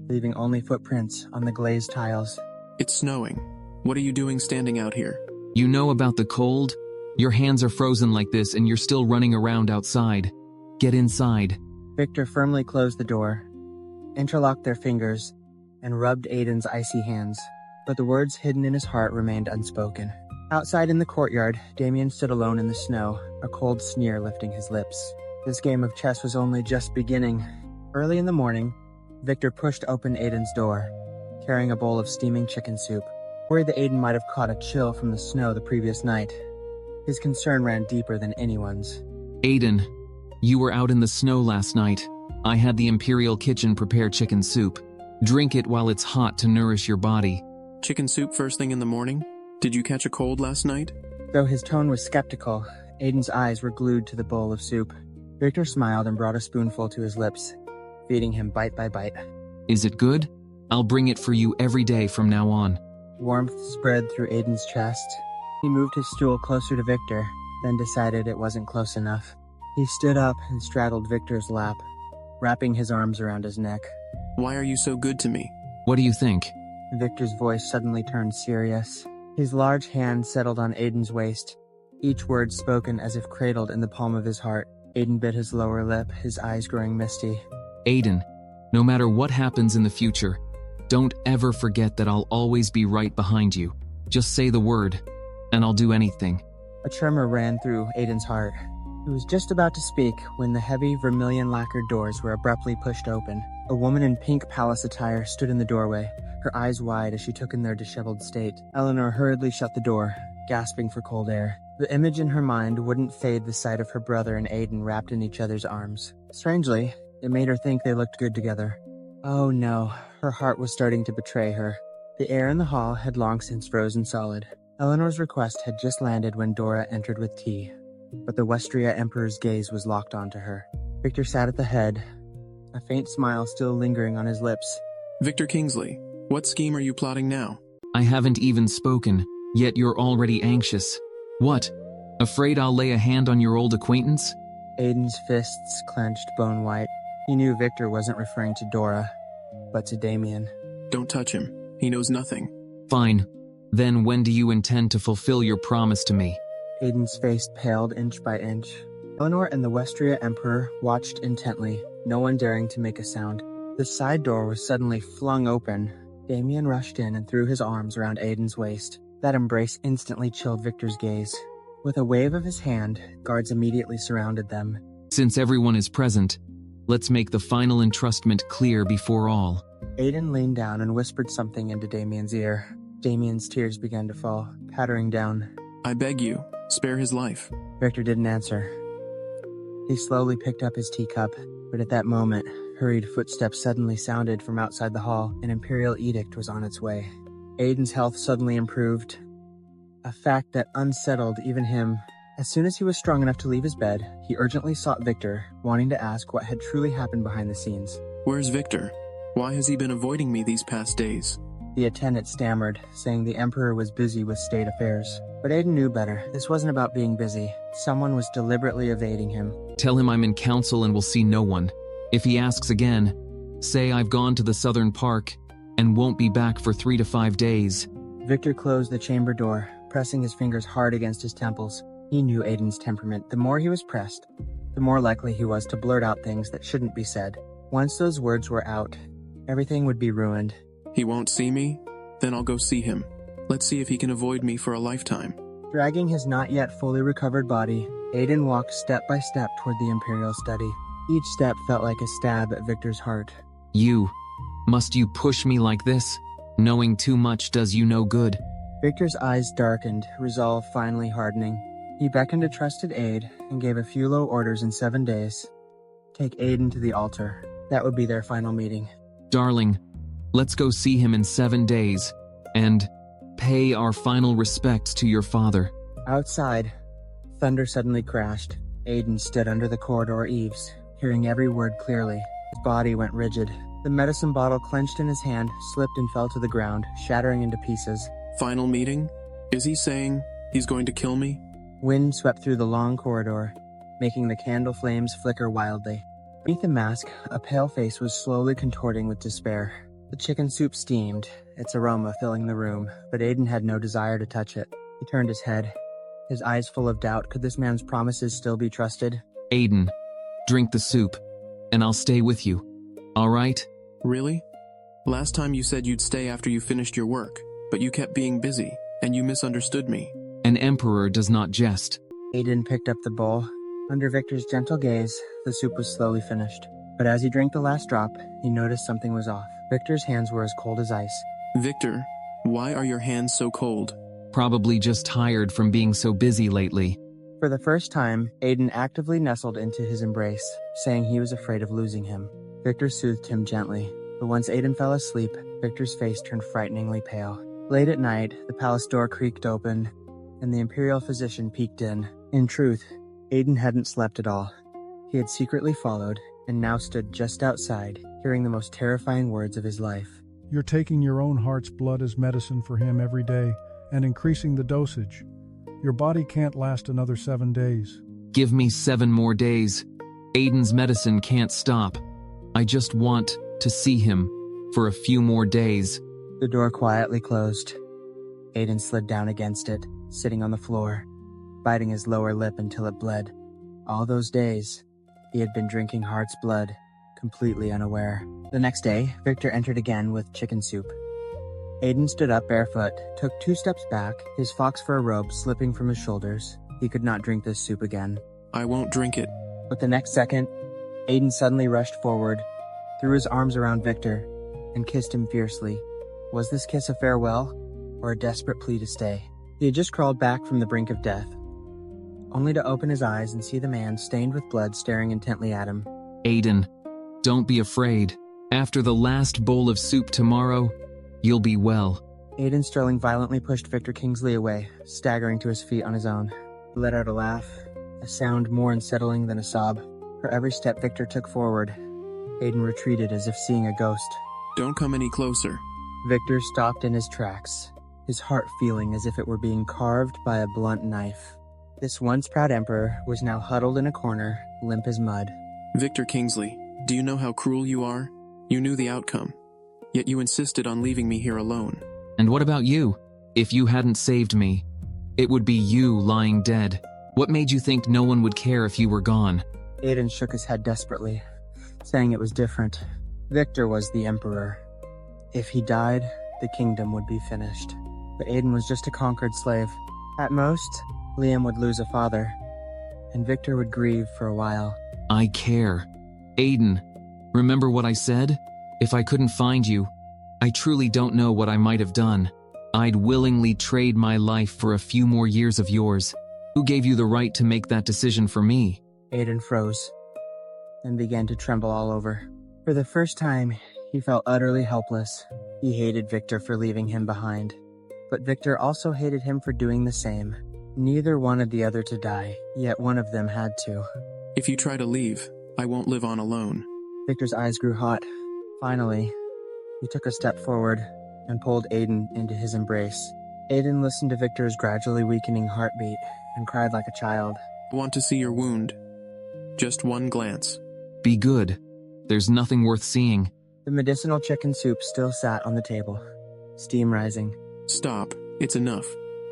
leaving only footprints on the glazed tiles. It's snowing. What are you doing standing out here? You know about the cold? Your hands are frozen like this and you're still running around outside. Get inside. Victor firmly closed the door, interlocked their fingers, and rubbed Aiden's icy hands. But the words hidden in his heart remained unspoken. Outside in the courtyard, Damien stood alone in the snow, a cold sneer lifting his lips. This game of chess was only just beginning. Early in the morning, Victor pushed open Aiden's door, carrying a bowl of steaming chicken soup, worried that Aiden might have caught a chill from the snow the previous night. His concern ran deeper than anyone's. Aiden, you were out in the snow last night. I had the Imperial Kitchen prepare chicken soup. Drink it while it's hot to nourish your body. Chicken soup first thing in the morning? Did you catch a cold last night? Though his tone was skeptical, Aiden's eyes were glued to the bowl of soup. Victor smiled and brought a spoonful to his lips, feeding him bite by bite. Is it good? I'll bring it for you every day from now on. Warmth spread through Aiden's chest. He moved his stool closer to Victor, then decided it wasn't close enough. He stood up and straddled Victor's lap, wrapping his arms around his neck. Why are you so good to me? What do you think? Victor's voice suddenly turned serious. His large hand settled on Aiden's waist, each word spoken as if cradled in the palm of his heart. Aiden bit his lower lip, his eyes growing misty. Aiden, no matter what happens in the future, don't ever forget that I'll always be right behind you. Just say the word, and I'll do anything. A tremor ran through Aiden's heart. He was just about to speak when the heavy vermilion lacquered doors were abruptly pushed open. A woman in pink palace attire stood in the doorway, her eyes wide as she took in their disheveled state. Eleanor hurriedly shut the door, gasping for cold air. The image in her mind wouldn't fade the sight of her brother and Aiden wrapped in each other's arms. Strangely, it made her think they looked good together. Oh no, her heart was starting to betray her. The air in the hall had long since frozen solid. Eleanor's request had just landed when Dora entered with tea, but the Westria Emperor's gaze was locked onto her. Victor sat at the head, a faint smile still lingering on his lips. Victor Kingsley, what scheme are you plotting now? I haven't even spoken, yet you're already anxious. What? Afraid I'll lay a hand on your old acquaintance? Aiden's fists clenched bone white. He knew Victor wasn't referring to Dora, but to Damien. Don't touch him. He knows nothing. Fine. Then when do you intend to fulfill your promise to me? Aiden's face paled inch by inch. Eleanor and the Westria Emperor watched intently, no one daring to make a sound. The side door was suddenly flung open. Damien rushed in and threw his arms around Aiden's waist. That embrace instantly chilled Victor's gaze. With a wave of his hand, guards immediately surrounded them. Since everyone is present, let's make the final entrustment clear before all. Aiden leaned down and whispered something into Damien's ear. Damien's tears began to fall, pattering down. I beg you, spare his life. Victor didn't answer. He slowly picked up his teacup, but at that moment, hurried footsteps suddenly sounded from outside the hall. An imperial edict was on its way. Aiden's health suddenly improved, a fact that unsettled even him. As soon as he was strong enough to leave his bed, he urgently sought Victor, wanting to ask what had truly happened behind the scenes. Where's Victor? Why has he been avoiding me these past days? The attendant stammered, saying the Emperor was busy with state affairs. But Aiden knew better. This wasn't about being busy. Someone was deliberately evading him. Tell him I'm in council and will see no one. If he asks again, say I've gone to the southern park and won't be back for 3 to 5 days. Victor closed the chamber door, pressing his fingers hard against his temples. He knew Aiden's temperament. The more he was pressed, the more likely he was to blurt out things that shouldn't be said. Once those words were out, everything would be ruined. He won't see me? Then I'll go see him. Let's see if he can avoid me for a lifetime. Dragging his not yet fully recovered body, Aiden walked step by step toward the Imperial study. Each step felt like a stab at Victor's heart. Must you push me like this? Knowing too much does you no good. Victor's eyes darkened, resolve finally hardening. He beckoned a trusted aide and gave a few low orders in 7 days. Take Aiden to the altar. That would be their final meeting. Darling, let's go see him in 7 days, and pay our final respects to your father. Outside, thunder suddenly crashed. Aiden stood under the corridor eaves, hearing every word clearly. His body went rigid. The medicine bottle clenched in his hand slipped and fell to the ground, shattering into pieces. Final meeting? Is he saying he's going to kill me? Wind swept through the long corridor, making the candle flames flicker wildly. Beneath the mask, a pale face was slowly contorting with despair. The chicken soup steamed, its aroma filling the room, but Aiden had no desire to touch it. He turned his head, his eyes full of doubt. Could this man's promises still be trusted? Aiden, drink the soup, and I'll stay with you. All right? Really? Last time you said you'd stay after you finished your work, but you kept being busy, and you misunderstood me. An emperor does not jest. Aiden picked up the bowl. Under Victor's gentle gaze, the soup was slowly finished. But as he drank the last drop, he noticed something was off. Victor's hands were as cold as ice. Victor, why are your hands so cold? Probably just tired from being so busy lately. For the first time, Aiden actively nestled into his embrace, saying he was afraid of losing him. Victor soothed him gently, but once Aiden fell asleep, Victor's face turned frighteningly pale. Late at night, the palace door creaked open, and the imperial physician peeked in. In truth, Aiden hadn't slept at all. He had secretly followed, and now stood just outside, hearing the most terrifying words of his life. You're taking your own heart's blood as medicine for him every day, and increasing the dosage. Your body can't last another 7 days. Give me 7 more days. Aiden's medicine can't stop. I just want to see him for a few more days. The door quietly closed. Aiden slid down against it, sitting on the floor, biting his lower lip until it bled. All those days, he had been drinking heart's blood, completely unaware. The next day, Victor entered again with chicken soup. Aiden stood up barefoot, took 2 steps back, his fox fur robe slipping from his shoulders. He could not drink this soup again. I won't drink it. But the next second, Aiden suddenly rushed forward, threw his arms around Victor, and kissed him fiercely. Was this kiss a farewell, or a desperate plea to stay? He had just crawled back from the brink of death, only to open his eyes and see the man stained with blood staring intently at him. Aiden, don't be afraid. After the last bowl of soup tomorrow, you'll be well. Aiden Sterling violently pushed Victor Kingsley away, staggering to his feet on his own. He let out a laugh, a sound more unsettling than a sob. For every step Victor took forward, Aiden retreated as if seeing a ghost. Don't come any closer. Victor stopped in his tracks, his heart feeling as if it were being carved by a blunt knife. This once proud emperor was now huddled in a corner, limp as mud. Victor Kingsley, do you know how cruel you are? You knew the outcome, yet you insisted on leaving me here alone. And what about you? If you hadn't saved me, it would be you lying dead. What made you think no one would care if you were gone? Aiden shook his head desperately, saying it was different. Victor was the emperor. If he died, the kingdom would be finished. But Aiden was just a conquered slave. At most, Liam would lose a father, and Victor would grieve for a while. I care. Aiden, remember what I said? If I couldn't find you, I truly don't know what I might have done. I'd willingly trade my life for a few more years of yours. Who gave you the right to make that decision for me? Aiden froze, and began to tremble all over. For the first time, he felt utterly helpless. He hated Victor for leaving him behind, but Victor also hated him for doing the same. Neither wanted the other to die, yet one of them had to. If you try to leave, I won't live on alone. Victor's eyes grew hot. Finally, he took a step forward and pulled Aiden into his embrace. Aiden listened to Victor's gradually weakening heartbeat and cried like a child. Want to see your wound? Just one glance. Be good. There's nothing worth seeing. The medicinal chicken soup still sat on the table, steam rising. Stop. It's enough.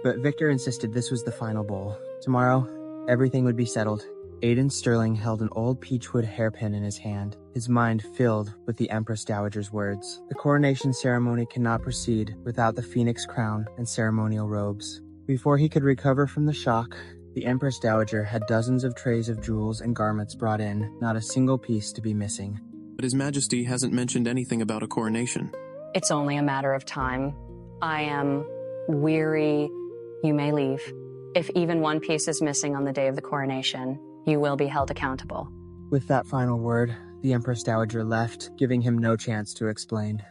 But Victor insisted this was the final bowl. Tomorrow, everything would be settled. Aiden Sterling held an old peachwood hairpin in his hand, his mind filled with the Empress Dowager's words. The coronation ceremony cannot proceed without the phoenix crown and ceremonial robes. Before he could recover from the shock, the Empress Dowager had dozens of trays of jewels and garments brought in, not a single piece to be missing. But His Majesty hasn't mentioned anything about a coronation. It's only a matter of time. I am weary. You may leave. If even one piece is missing on the day of the coronation, you will be held accountable. With that final word, the Empress Dowager left, giving him no chance to explain.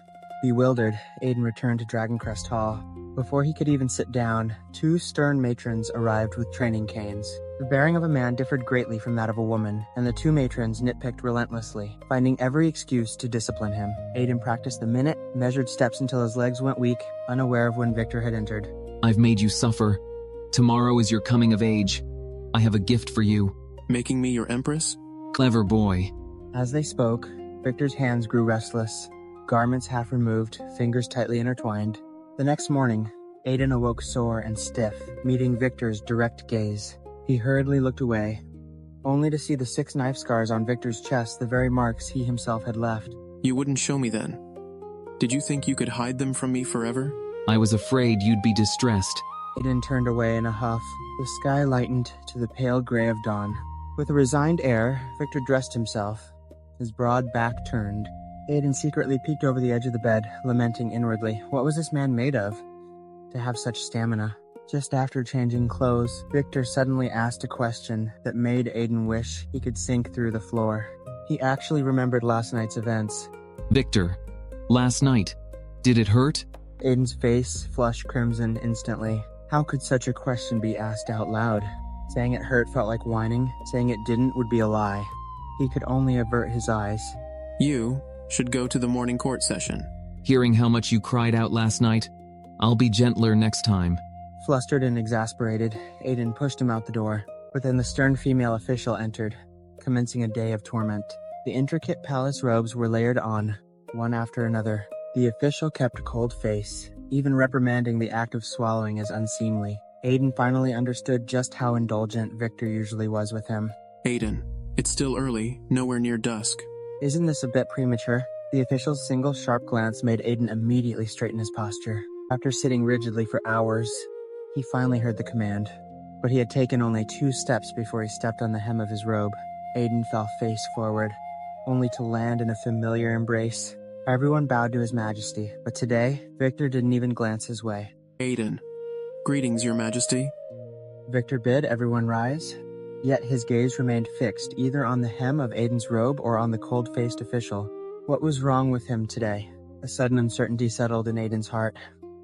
Bewildered, Aiden returned to Dragoncrest Hall. Before he could even sit down, 2 stern matrons arrived with training canes. The bearing of a man differed greatly from that of a woman, and the 2 matrons nitpicked relentlessly, finding every excuse to discipline him. Aiden practiced the minute, measured steps until his legs went weak, unaware of when Victor had entered. I've made you suffer. Tomorrow is your coming of age. I have a gift for you. Making me your empress? Clever boy. As they spoke, Victor's hands grew restless, garments half removed, fingers tightly intertwined. The next morning, Aiden awoke sore and stiff, meeting Victor's direct gaze. He hurriedly looked away, only to see the 6 knife scars on Victor's chest, the very marks he himself had left. You wouldn't show me then. Did you think you could hide them from me forever? I was afraid you'd be distressed. Aiden turned away in a huff. The sky lightened to the pale gray of dawn. With a resigned air, Victor dressed himself, his broad back turned. Aiden secretly peeked over the edge of the bed, lamenting inwardly. What was this man made of, to have such stamina? Just after changing clothes, Victor suddenly asked a question that made Aiden wish he could sink through the floor. He actually remembered last night's events. Victor, last night, did it hurt? Aiden's face flushed crimson instantly. How could such a question be asked out loud? Saying it hurt felt like whining. Saying it didn't would be a lie. He could only avert his eyes. You should go to the morning court session. Hearing how much you cried out last night, I'll be gentler next time. Flustered and exasperated, Aiden pushed him out the door. But then the stern female official entered, commencing a day of torment. The intricate palace robes were layered on, one after another. The official kept a cold face, even reprimanding the act of swallowing as unseemly. Aiden finally understood just how indulgent Victor usually was with him. Aiden, it's still early, nowhere near dusk. Isn't this a bit premature? The official's single sharp glance made Aiden immediately straighten his posture. After sitting rigidly for hours, he finally heard the command. But he had taken only 2 steps before he stepped on the hem of his robe. Aiden fell face forward, only to land in a familiar embrace. Everyone bowed to his majesty, but today, Victor didn't even glance his way. Aiden, greetings, your majesty. Victor bid everyone rise, yet his gaze remained fixed either on the hem of Aiden's robe or on the cold-faced official. What was wrong with him today? A sudden uncertainty settled in Aiden's heart.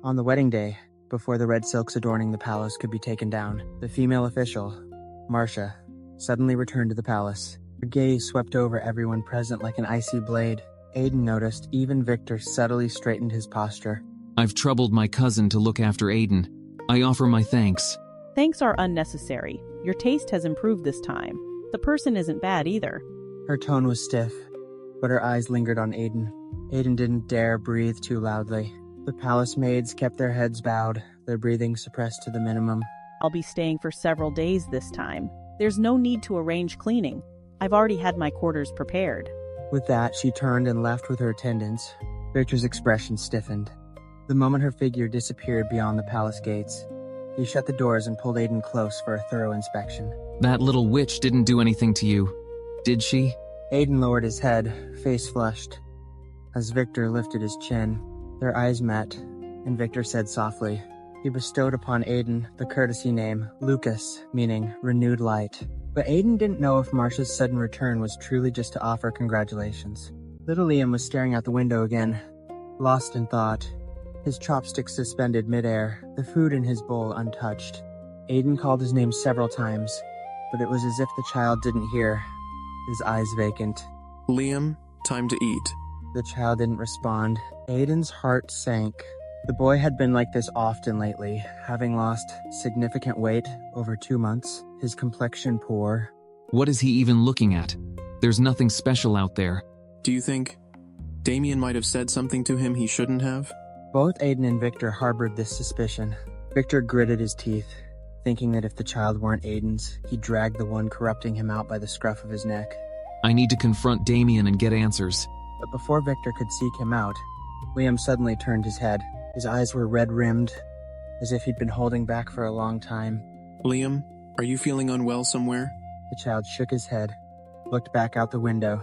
On the wedding day, before the red silks adorning the palace could be taken down, the female official, Marcia, suddenly returned to the palace. Her gaze swept over everyone present like an icy blade. Aiden noticed even Victor subtly straightened his posture. I've troubled my cousin to look after Aiden. I offer my thanks. Thanks are unnecessary. Your taste has improved this time. The person isn't bad either. Her tone was stiff, but her eyes lingered on Aiden. Aiden didn't dare breathe too loudly. The palace maids kept their heads bowed, their breathing suppressed to the minimum. I'll be staying for several days this time. There's no need to arrange cleaning. I've already had my quarters prepared. With that, she turned and left with her attendants. Victor's expression stiffened. The moment her figure disappeared beyond the palace gates, he shut the doors and pulled Aiden close for a thorough inspection. That little witch didn't do anything to you, did she? Aiden lowered his head, face flushed, as Victor lifted his chin. Their eyes met, and Victor said softly. He bestowed upon Aiden the courtesy name Lucas, meaning renewed light. But Aiden didn't know if Marcia's sudden return was truly just to offer congratulations. Little Liam was staring out the window again, lost in thought, his chopsticks suspended midair, the food in his bowl untouched. Aiden called his name several times, but it was as if the child didn't hear, his eyes vacant. Liam, time to eat. The child didn't respond. Aiden's heart sank. The boy had been like this often lately, having lost significant weight over 2 months, his complexion poor. What is he even looking at? There's nothing special out there. Do you think Damien might have said something to him he shouldn't have? Both Aiden and Victor harbored this suspicion. Victor gritted his teeth, thinking that if the child weren't Aiden's, he'd drag the one corrupting him out by the scruff of his neck. I need to confront Damien and get answers. But before Victor could seek him out, Liam suddenly turned his head. His eyes were red-rimmed, as if he'd been holding back for a long time. Liam, are you feeling unwell somewhere? The child shook his head, looked back out the window,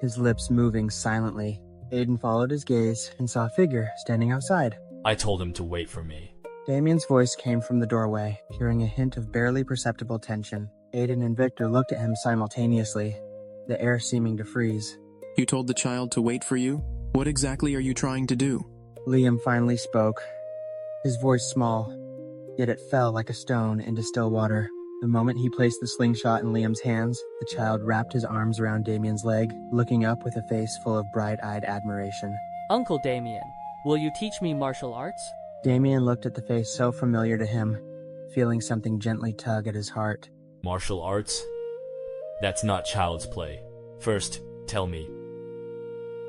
his lips moving silently. Aiden followed his gaze and saw a figure standing outside. I told him to wait for me. Damien's voice came from the doorway, hearing a hint of barely perceptible tension. Aiden and Victor looked at him simultaneously, the air seeming to freeze. You told the child to wait for you? What exactly are you trying to do? Liam finally spoke, his voice small, yet it fell like a stone into still water. The moment he placed the slingshot in Liam's hands, the child wrapped his arms around Damien's leg, looking up with a face full of bright-eyed admiration. Uncle Damien, will you teach me martial arts? Damien looked at the face so familiar to him, feeling something gently tug at his heart. Martial arts? That's not child's play. First, tell me,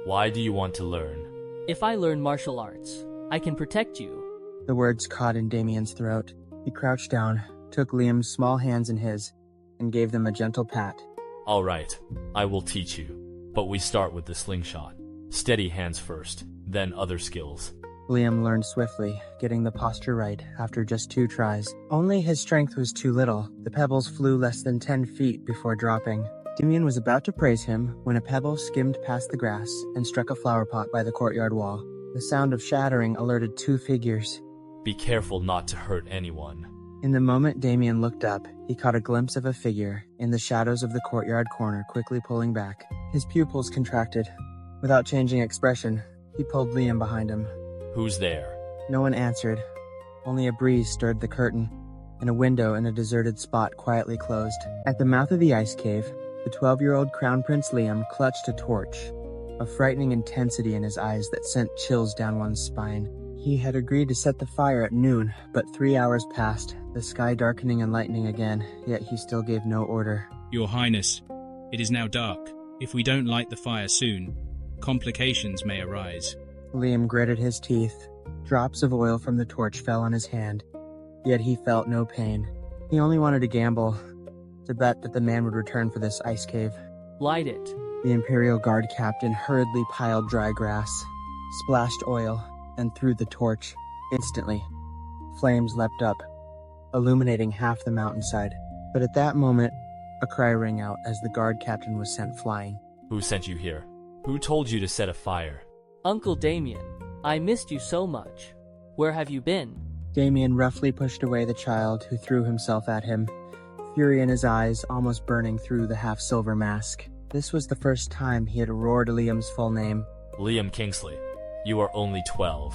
why do you want to learn? If I learn martial arts, I can protect you. The words caught in Damien's throat. He crouched down, took Liam's small hands in his, and gave them a gentle pat. All right, I will teach you, but we start with the slingshot. Steady hands first, then other skills. Liam learned swiftly, getting the posture right after just 2 tries. Only his strength was too little. The pebbles flew less than 10 feet before dropping. Damien was about to praise him when a pebble skimmed past the grass and struck a flower pot by the courtyard wall. The sound of shattering alerted 2 figures. Be careful not to hurt anyone. In the moment Damien looked up, he caught a glimpse of a figure in the shadows of the courtyard corner, quickly pulling back. His pupils contracted. Without changing expression, he pulled Liam behind him. Who's there? No one answered. Only a breeze stirred the curtain, and a window in a deserted spot quietly closed. At the mouth of the ice cave, the 12-year-old Crown Prince Liam clutched a torch, a frightening intensity in his eyes that sent chills down one's spine. He had agreed to set the fire at noon, but 3 hours passed, the sky darkening and lightening again, yet he still gave no order. Your Highness, it is now dark. If we don't light the fire soon, complications may arise. Liam gritted his teeth. Drops of oil from the torch fell on his hand, yet he felt no pain. He only wanted to gamble, to bet that the man would return for this ice cave. Light it. The Imperial Guard captain hurriedly piled dry grass, splashed oil, and threw the torch. Instantly, flames leapt up, illuminating half the mountainside. But at that moment, a cry rang out as the guard captain was sent flying. Who sent you here? Who told you to set a fire? Uncle Damien, I missed you so much. Where have you been? Damien roughly pushed away the child who threw himself at him, fury in his eyes almost burning through the half-silver mask. This was the first time he had roared Liam's full name. Liam Kingsley, you are only 12.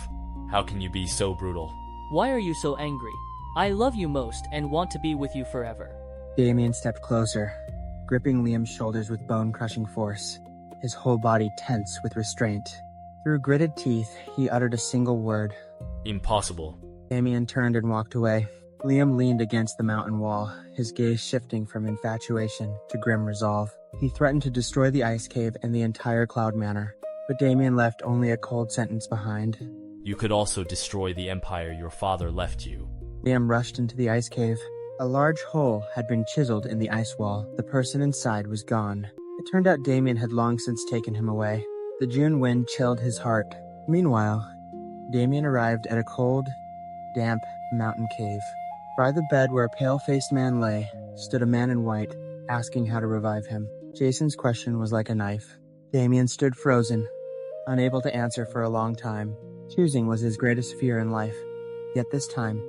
How can you be so brutal? Why are you so angry? I love you most and want to be with you forever. Damien stepped closer, gripping Liam's shoulders with bone-crushing force, his whole body tense with restraint. Through gritted teeth, he uttered a single word. Impossible. Damien turned and walked away. Liam leaned against the mountain wall, his gaze shifting from infatuation to grim resolve. He threatened to destroy the ice cave and the entire Cloud Manor, but Damien left only a cold sentence behind. You could also destroy the empire your father left you. Liam rushed into the ice cave. A large hole had been chiseled in the ice wall. The person inside was gone. It turned out Damien had long since taken him away. The June wind chilled his heart. Meanwhile, Damien arrived at a cold, damp mountain cave. By the bed where a pale-faced man lay, stood a man in white, asking how to revive him. Jason's question was like a knife. Damien stood frozen, unable to answer for a long time. Choosing was his greatest fear in life. Yet this time,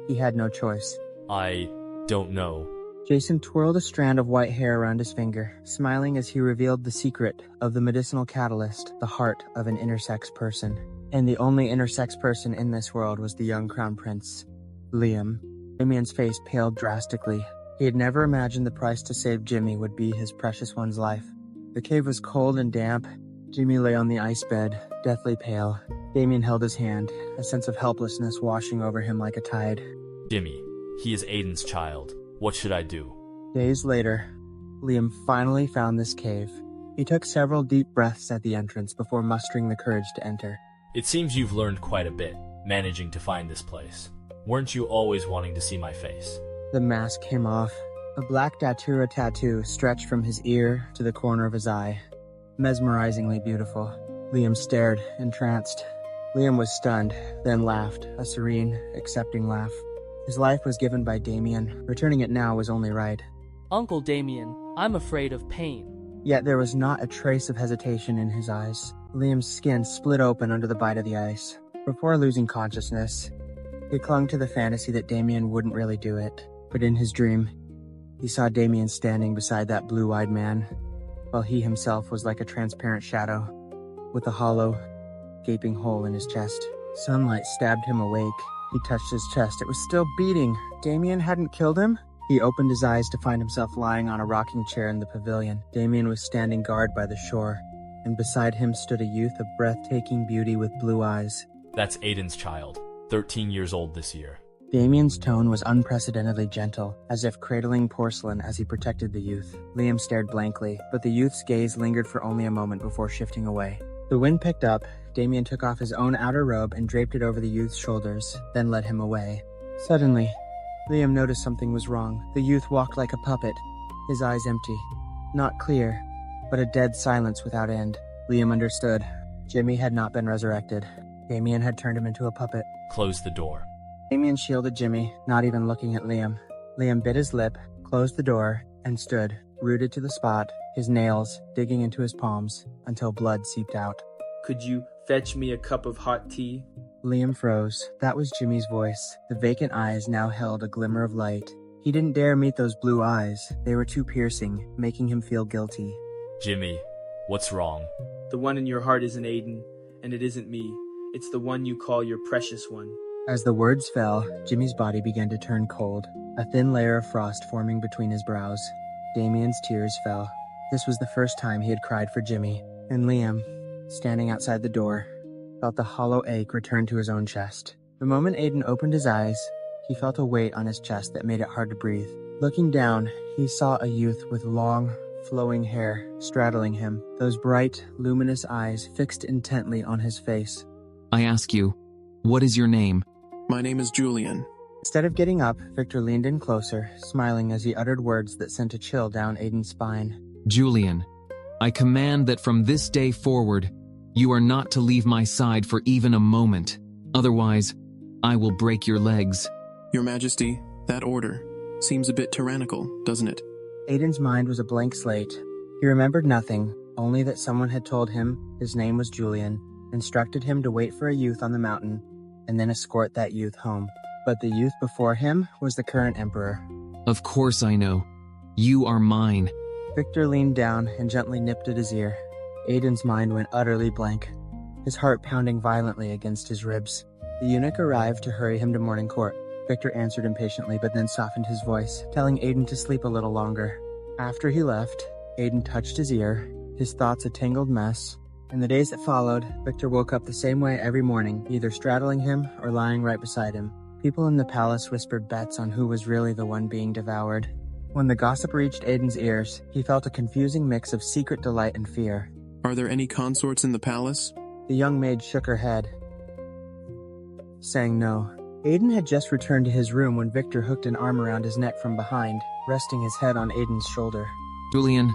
he had no choice. I don't know. Jason twirled a strand of white hair around his finger, smiling as he revealed the secret of the medicinal catalyst, the heart of an intersex person. And the only intersex person in this world was the young Crown Prince, Liam. Damien's face paled drastically. He had never imagined the price to save Jimmy would be his precious one's life. The cave was cold and damp. Jimmy lay on the ice bed, deathly pale. Damien held his hand, a sense of helplessness washing over him like a tide. Jimmy, he is Aiden's child. What should I do? Days later, Liam finally found this cave. He took several deep breaths at the entrance before mustering the courage to enter. It seems you've learned quite a bit, managing to find this place. Weren't you always wanting to see my face? The mask came off. A black datura tattoo stretched from his ear to the corner of his eye. Mesmerizingly beautiful. Liam stared, entranced. Liam was stunned, then laughed, a serene, accepting laugh. His life was given by Damien. Returning it now was only right. Uncle Damien, I'm afraid of pain. Yet there was not a trace of hesitation in his eyes. Liam's skin split open under the bite of the ice. Before losing consciousness, he clung to the fantasy that Damien wouldn't really do it. But in his dream, he saw Damien standing beside that blue-eyed man, while he himself was like a transparent shadow, with a hollow, gaping hole in his chest. Sunlight stabbed him awake. He touched his chest. It was still beating. Damien hadn't killed him? He opened his eyes to find himself lying on a rocking chair in the pavilion. Damien was standing guard by the shore, and beside him stood a youth of breathtaking beauty with blue eyes. That's Aiden's child, 13 years old this year. Damien's tone was unprecedentedly gentle, as if cradling porcelain as he protected the youth. Liam stared blankly, but the youth's gaze lingered for only a moment before shifting away. The wind picked up. Damien took off his own outer robe and draped it over the youth's shoulders, then led him away. Suddenly, Liam noticed something was wrong. The youth walked like a puppet, his eyes empty. Not clear, but a dead silence without end. Liam understood. Jimmy had not been resurrected. Damien had turned him into a puppet. Close the door. Damien shielded Jimmy, not even looking at Liam. Liam bit his lip, closed the door, and stood, rooted to the spot, his nails digging into his palms until blood seeped out. Could you fetch me a cup of hot tea? Liam froze. That was Jimmy's voice. The vacant eyes now held a glimmer of light. He didn't dare meet those blue eyes. They were too piercing, making him feel guilty. Jimmy, what's wrong? The one in your heart isn't Aiden, and it isn't me. It's the one you call your precious one. As the words fell, Jimmy's body began to turn cold, a thin layer of frost forming between his brows. Damien's tears fell. This was the first time he had cried for Jimmy, and Liam, standing outside the door, felt the hollow ache return to his own chest. The moment Aiden opened his eyes, he felt a weight on his chest that made it hard to breathe. Looking down, he saw a youth with long, flowing hair straddling him, those bright, luminous eyes fixed intently on his face. I ask you, what is your name? My name is Julian. Instead of getting up, Victor leaned in closer, smiling as he uttered words that sent a chill down Aiden's spine. Julian, I command that from this day forward, you are not to leave my side for even a moment. Otherwise, I will break your legs. Your Majesty, that order seems a bit tyrannical, doesn't it? Aiden's mind was a blank slate. He remembered nothing, only that someone had told him his name was Julian, instructed him to wait for a youth on the mountain, and then escort that youth home. But the youth before him was the current emperor. Of course I know. You are mine. Victor leaned down and gently nipped at his ear. Aiden's mind went utterly blank, his heart pounding violently against his ribs. The eunuch arrived to hurry him to morning court. Victor answered impatiently, but then softened his voice, telling Aiden to sleep a little longer. After he left, Aiden touched his ear, his thoughts a tangled mess. In the days that followed, Victor woke up the same way every morning, either straddling him or lying right beside him. People in the palace whispered bets on who was really the one being devoured. When the gossip reached Aiden's ears, he felt a confusing mix of secret delight and fear. Are there any consorts in the palace? The young maid shook her head, saying no. Aiden had just returned to his room when Victor hooked an arm around his neck from behind, resting his head on Aiden's shoulder. Julian,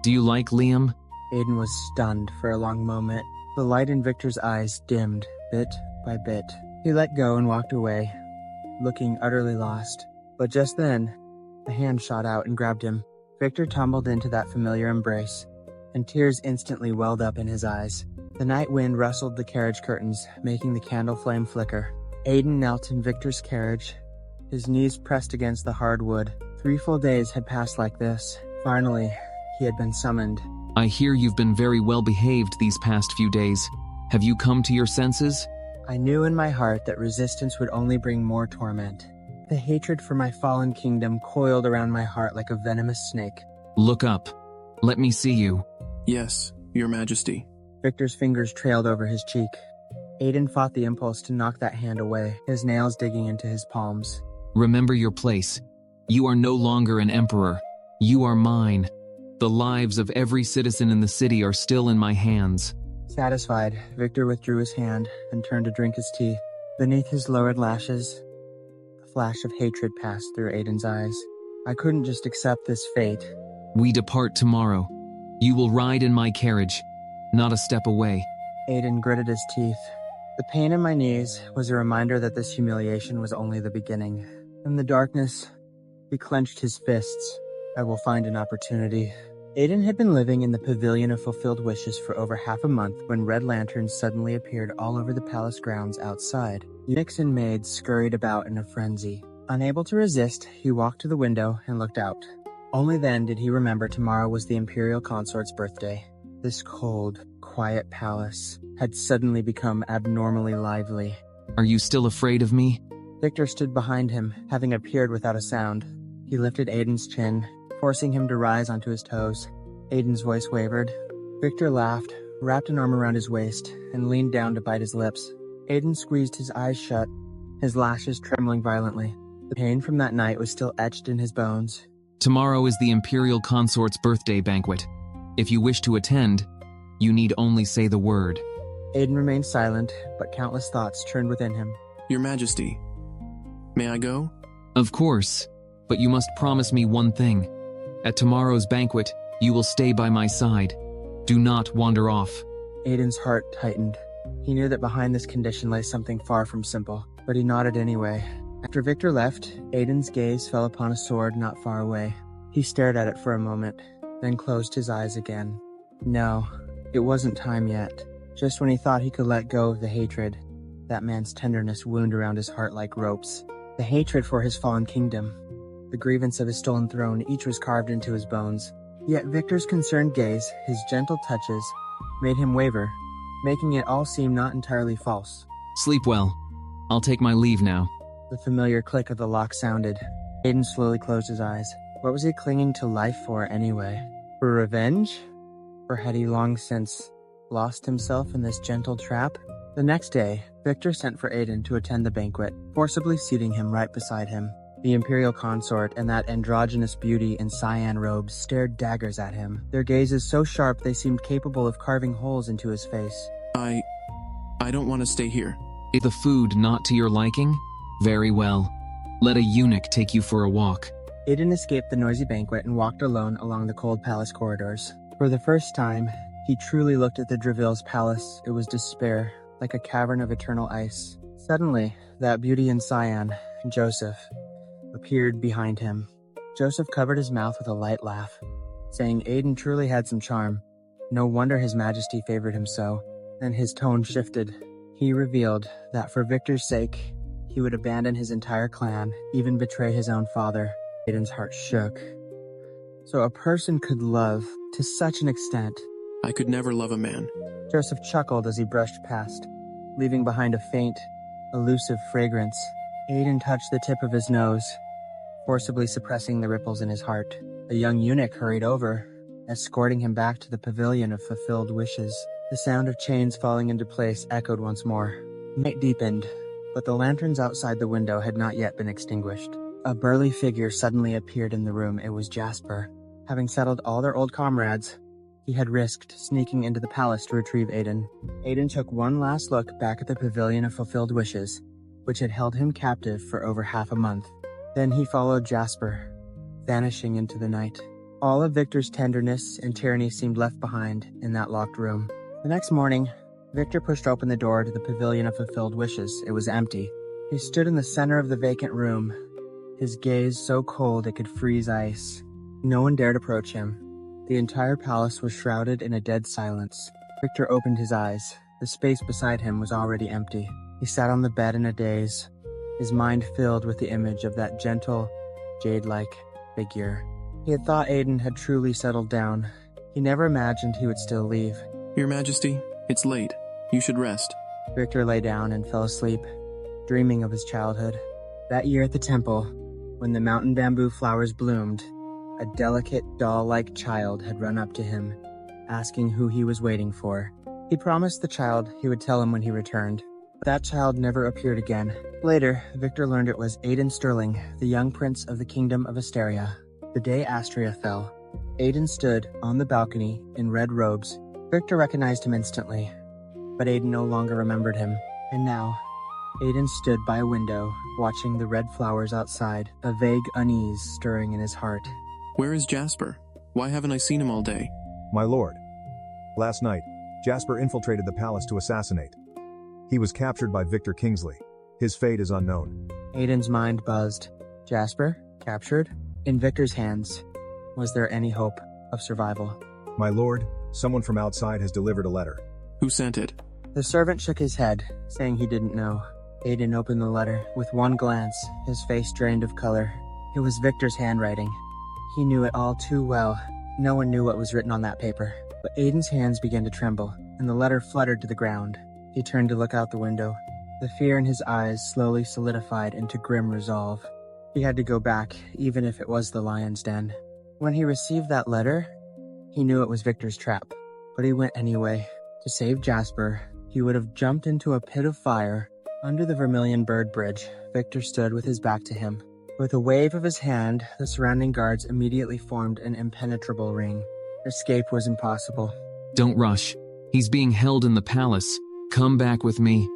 do you like Liam? Aiden was stunned for a long moment. The light in Victor's eyes dimmed, bit by bit. He let go and walked away, looking utterly lost. But just then, a hand shot out and grabbed him. Victor tumbled into that familiar embrace, and tears instantly welled up in his eyes. The night wind rustled the carriage curtains, making the candle flame flicker. Aiden knelt in Victor's carriage, his knees pressed against the hard wood. 3 full days had passed like this. Finally, he had been summoned. I hear you've been very well behaved these past few days. Have you come to your senses? I knew in my heart that resistance would only bring more torment. The hatred for my fallen kingdom coiled around my heart like a venomous snake. Look up. Let me see you. Yes, Your Majesty. Victor's fingers trailed over his cheek. Aiden fought the impulse to knock that hand away, his nails digging into his palms. Remember your place. You are no longer an emperor. You are mine. The lives of every citizen in the city are still in my hands. Satisfied, Victor withdrew his hand and turned to drink his tea. Beneath his lowered lashes, a flash of hatred passed through Aiden's eyes. I couldn't just accept this fate. We depart tomorrow. You will ride in my carriage, not a step away. Aiden gritted his teeth. The pain in my knees was a reminder that this humiliation was only the beginning. In the darkness, he clenched his fists. I will find an opportunity. Aiden had been living in the Pavilion of Fulfilled Wishes for over half a month when red lanterns suddenly appeared all over the palace grounds outside. Eunuchs and maids scurried about in a frenzy. Unable to resist, he walked to the window and looked out. Only then did he remember tomorrow was the Imperial Consort's birthday. This cold, quiet palace had suddenly become abnormally lively. Are you still afraid of me? Victor stood behind him, having appeared without a sound. He lifted Aiden's chin, forcing him to rise onto his toes. Aiden's voice wavered. Victor laughed, wrapped an arm around his waist, and leaned down to bite his lips. Aiden squeezed his eyes shut, his lashes trembling violently. The pain from that night was still etched in his bones. Tomorrow is the Imperial Consort's birthday banquet. If you wish to attend, You need only say the word. Aiden remained silent, but countless thoughts churned within him. Your Majesty, may I go? Of course, but you must promise me one thing. At tomorrow's banquet, you will stay by my side. Do not wander off. Aiden's heart tightened. He knew that behind this condition lay something far from simple, but he nodded anyway. After Victor left, Aiden's gaze fell upon a sword not far away. He stared at it for a moment, then closed his eyes again. No, it wasn't time yet. Just when he thought he could let go of the hatred, that man's tenderness wound around his heart like ropes. The hatred for his fallen kingdom, the grievance of his stolen throne, each was carved into his bones. Yet Victor's concerned gaze, his gentle touches, made him waver, making it all seem not entirely false. Sleep well. I'll take my leave now. The familiar click of the lock sounded. Aiden slowly closed his eyes. What was he clinging to life for anyway? For revenge? Or had he long since lost himself in this gentle trap? The next day, Victor sent for Aiden to attend the banquet, forcibly seating him right beside him. The imperial consort and that androgynous beauty in cyan robes stared daggers at him, their gazes so sharp they seemed capable of carving holes into his face. I don't want to stay here. Is the food not to your liking? Very well. Let a eunuch take you for a walk. Aiden escaped the noisy banquet and walked alone along the cold palace corridors. For the first time, he truly looked at the Dreville's palace. It was despair, like a cavern of eternal ice. Suddenly, that beauty in cyan, Joseph, appeared behind him. Joseph covered his mouth with a light laugh, saying Aiden truly had some charm. No wonder His Majesty favored him so. Then his tone shifted. He revealed that for Victor's sake, he would abandon his entire clan, even betray his own father. Aiden's heart shook. So a person could love to such an extent. I could never love a man. Joseph chuckled as he brushed past, leaving behind a faint, elusive fragrance. Aiden touched the tip of his nose, forcibly suppressing the ripples in his heart. A young eunuch hurried over, escorting him back to the pavilion of fulfilled wishes. The sound of chains falling into place echoed once more. Night deepened, but the lanterns outside the window had not yet been extinguished. A burly figure suddenly appeared in the room. It was Jasper. Having settled all their old comrades, he had risked sneaking into the palace to retrieve Aiden. Aiden took one last look back at the pavilion of fulfilled wishes, which had held him captive for over half a month. Then he followed Jasper, vanishing into the night. All of Victor's tenderness and tyranny seemed left behind in that locked room. The next morning, Victor pushed open the door to the pavilion of fulfilled wishes. It was empty. He stood in the center of the vacant room, his gaze so cold it could freeze ice. No one dared approach him. The entire palace was shrouded in a dead silence. Victor opened his eyes. The space beside him was already empty. He sat on the bed in a daze, his mind filled with the image of that gentle, jade-like figure. He had thought Aiden had truly settled down. He never imagined he would still leave. Your Majesty, it's late. You should rest. Victor lay down and fell asleep, dreaming of his childhood. That year at the temple, when the mountain bamboo flowers bloomed, a delicate, doll-like child had run up to him, asking who he was waiting for. He promised the child he would tell him when he returned. But that child never appeared again. Later, Victor learned it was Aiden Sterling, the young prince of the kingdom of Asteria. The day Astria fell, Aiden stood on the balcony in red robes. Victor recognized him instantly, but Aiden no longer remembered him. And now, Aiden stood by a window, watching the red flowers outside, a vague unease stirring in his heart. Where is Jasper? Why haven't I seen him all day? My lord. Last night, Jasper infiltrated the palace to assassinate. He was captured by Victor Kingsley. His fate is unknown. Aiden's mind buzzed. Jasper? Captured? In Victor's hands. Was there any hope of survival? My lord, someone from outside has delivered a letter. Who sent it? The servant shook his head, saying he didn't know. Aiden opened the letter. With one glance, his face drained of color. It was Victor's handwriting. He knew it all too well. No one knew what was written on that paper. But Aiden's hands began to tremble, and the letter fluttered to the ground. He turned to look out the window. The fear in his eyes slowly solidified into grim resolve. He had to go back, even if it was the lion's den. When he received that letter, he knew it was Victor's trap. But he went anyway. To save Jasper, he would have jumped into a pit of fire. Under the Vermilion Bird Bridge, Victor stood with his back to him. With a wave of his hand, the surrounding guards immediately formed an impenetrable ring. Escape was impossible. Don't rush. He's being held in the palace. Come back with me,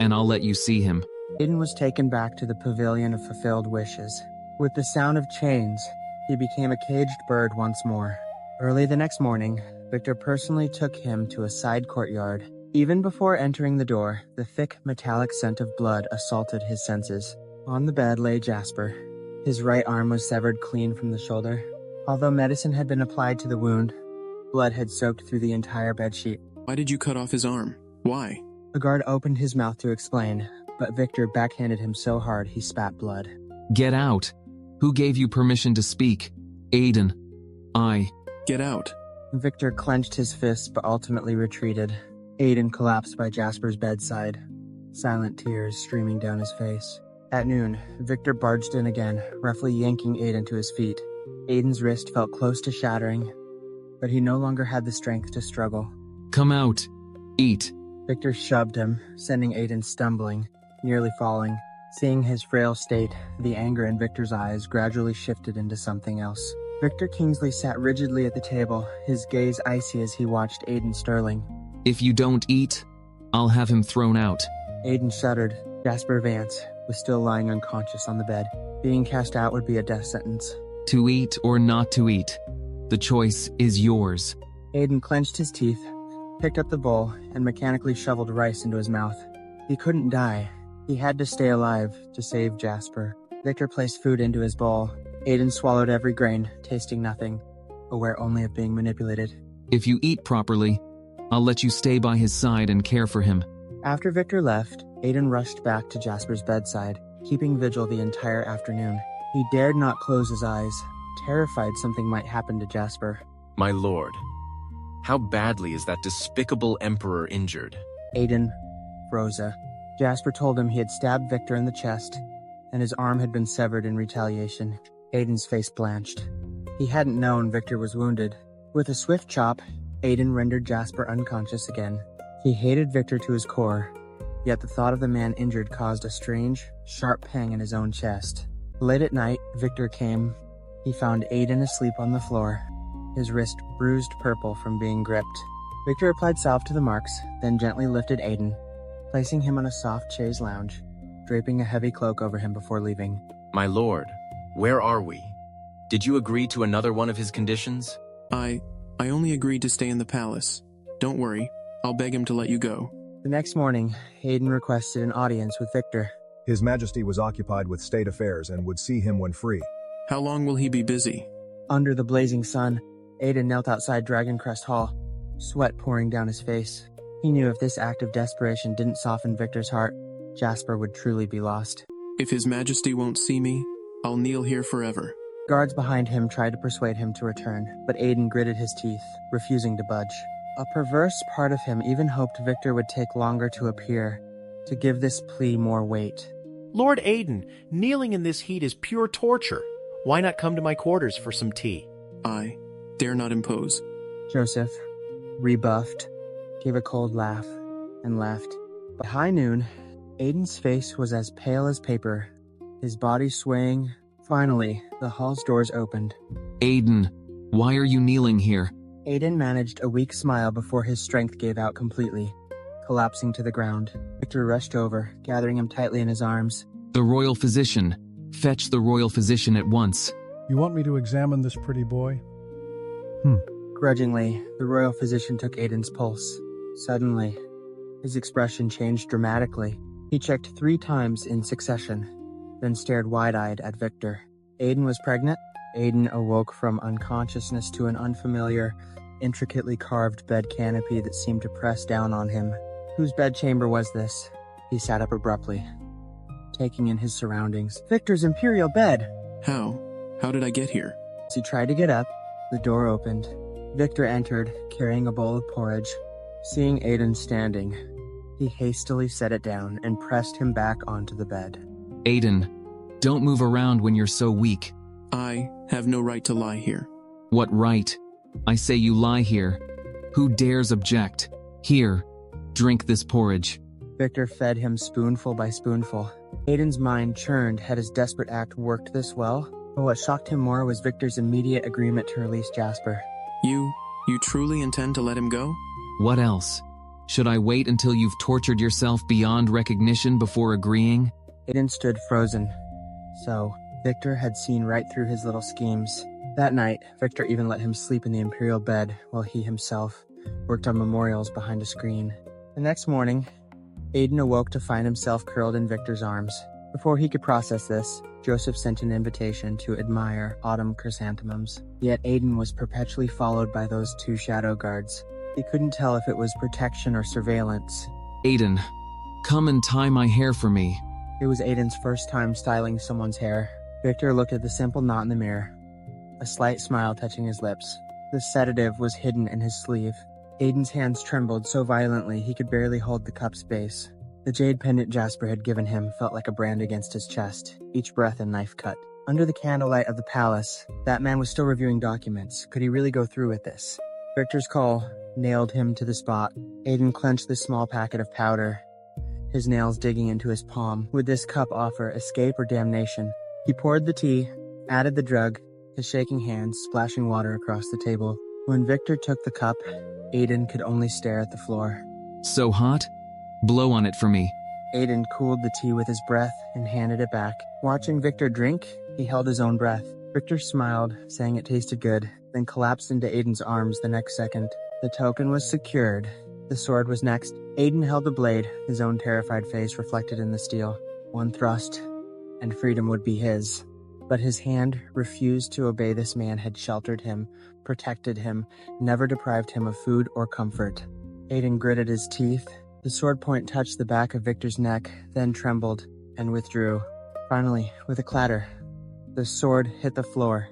and I'll let you see him. Aiden was taken back to the pavilion of fulfilled wishes. With the sound of chains, he became a caged bird once more. Early the next morning, Victor personally took him to a side courtyard. Even before entering the door, the thick, metallic scent of blood assaulted his senses. On the bed lay Jasper. His right arm was severed clean from the shoulder. Although medicine had been applied to the wound, blood had soaked through the entire bedsheet. Why did you cut off his arm? Why? The guard opened his mouth to explain, but Victor backhanded him so hard he spat blood. Get out. Who gave you permission to speak? Aiden. Get out. Victor clenched his fists but ultimately retreated. Aiden collapsed by Jasper's bedside, silent tears streaming down his face. At noon, Victor barged in again, roughly yanking Aiden to his feet. Aiden's wrist felt close to shattering, but he no longer had the strength to struggle. Come out. Eat. Victor shoved him, sending Aiden stumbling, nearly falling. Seeing his frail state, the anger in Victor's eyes gradually shifted into something else. Victor Kingsley sat rigidly at the table, his gaze icy as he watched Aiden Sterling. If you don't eat, I'll have him thrown out. Aiden shuddered. Jasper Vance was still lying unconscious on the bed. Being cast out would be a death sentence. To eat or not to eat, the choice is yours. Aiden clenched his teeth, picked up the bowl, and mechanically shoveled rice into his mouth. He couldn't die. He had to stay alive to save Jasper. Victor placed food into his bowl. Aiden swallowed every grain, tasting nothing, aware only of being manipulated. If you eat properly, I'll let you stay by his side and care for him. After Victor left, Aiden rushed back to Jasper's bedside, keeping vigil the entire afternoon. He dared not close his eyes, terrified something might happen to Jasper. My lord, how badly is that despicable emperor injured? Aiden, Rosa. Jasper told him he had stabbed Victor in the chest, and his arm had been severed in retaliation. Aiden's face blanched. He hadn't known Victor was wounded. With a swift chop, Aiden rendered Jasper unconscious again. He hated Victor to his core, yet the thought of the man injured caused a strange, sharp pang in his own chest. Late at night, Victor came. He found Aiden asleep on the floor, his wrist bruised purple from being gripped. Victor applied salve to the marks, then gently lifted Aiden, placing him on a soft chaise lounge, draping a heavy cloak over him before leaving. My lord, where are we? Did you agree to another one of his conditions? I only agreed to stay in the palace. Don't worry, I'll beg him to let you go. The next morning, Aiden requested an audience with Victor. His Majesty was occupied with state affairs and would see him when free. How long will he be busy? Under the blazing sun, Aiden knelt outside Dragoncrest Hall, sweat pouring down his face. He knew if this act of desperation didn't soften Victor's heart, Jasper would truly be lost. If His Majesty won't see me, I'll kneel here forever. Guards behind him tried to persuade him to return, but Aiden gritted his teeth, refusing to budge. A perverse part of him even hoped Victor would take longer to appear, to give this plea more weight. Lord Aiden, kneeling in this heat is pure torture. Why not come to my quarters for some tea? I dare not impose. Joseph, rebuffed, gave a cold laugh and left. By high noon, Aiden's face was as pale as paper, his body swaying. Finally, the hall's doors opened. Aiden, why are you kneeling here? Aiden managed a weak smile before his strength gave out completely, collapsing to the ground. Victor rushed over, gathering him tightly in his arms. The royal physician. Fetch the royal physician at once. You want me to examine this pretty boy? Grudgingly, the royal physician took Aiden's pulse. Suddenly, his expression changed dramatically. He checked 3 times in succession, then stared wide-eyed at Victor. Aiden was pregnant. Aiden awoke from unconsciousness to an unfamiliar, intricately carved bed canopy that seemed to press down on him. Whose bedchamber was this? He sat up abruptly, taking in his surroundings. Victor's imperial bed! How? How did I get here? As he tried to get up, the door opened. Victor entered, carrying a bowl of porridge. Seeing Aiden standing, he hastily set it down and pressed him back onto the bed. Aiden, don't move around when you're so weak. I have no right to lie here. What right? I say you lie here. Who dares object? Here, drink this porridge. Victor fed him spoonful by spoonful. Aiden's mind churned had his desperate act worked this well, but what shocked him more was Victor's immediate agreement to release Jasper. You truly intend to let him go? What else? Should I wait until you've tortured yourself beyond recognition before agreeing? Aiden stood frozen. So, Victor had seen right through his little schemes. That night, Victor even let him sleep in the Imperial bed while he himself worked on memorials behind a screen. The next morning, Aiden awoke to find himself curled in Victor's arms. Before he could process this, Joseph sent an invitation to admire autumn chrysanthemums. Yet Aiden was perpetually followed by those two shadow guards. He couldn't tell if it was protection or surveillance. Aiden, come and tie my hair for me. It was Aiden's first time styling someone's hair. Victor looked at the simple knot in the mirror, a slight smile touching his lips. The sedative was hidden in his sleeve. Aiden's hands trembled so violently he could barely hold the cup's base. The jade pendant Jasper had given him felt like a brand against his chest, each breath a knife cut. Under the candlelight of the palace, that man was still reviewing documents. Could he really go through with this? Victor's call nailed him to the spot. Aiden clenched the small packet of powder, his nails digging into his palm. Would this cup offer escape or damnation? He poured the tea, added the drug, his shaking hands splashing water across the table. When Victor took the cup, Aiden could only stare at the floor. So hot? Blow on it for me. Aiden cooled the tea with his breath and handed it back. Watching Victor drink, he held his own breath. Victor smiled, saying it tasted good, then collapsed into Aiden's arms the next second. The token was secured. The sword was next. Aiden held the blade, his own terrified face reflected in the steel. One thrust, and freedom would be his. But his hand refused to obey. This man had sheltered him, protected him, never deprived him of food or comfort. Aiden gritted his teeth. The sword point touched the back of Victor's neck, then trembled and withdrew. Finally, with a clatter, the sword hit the floor,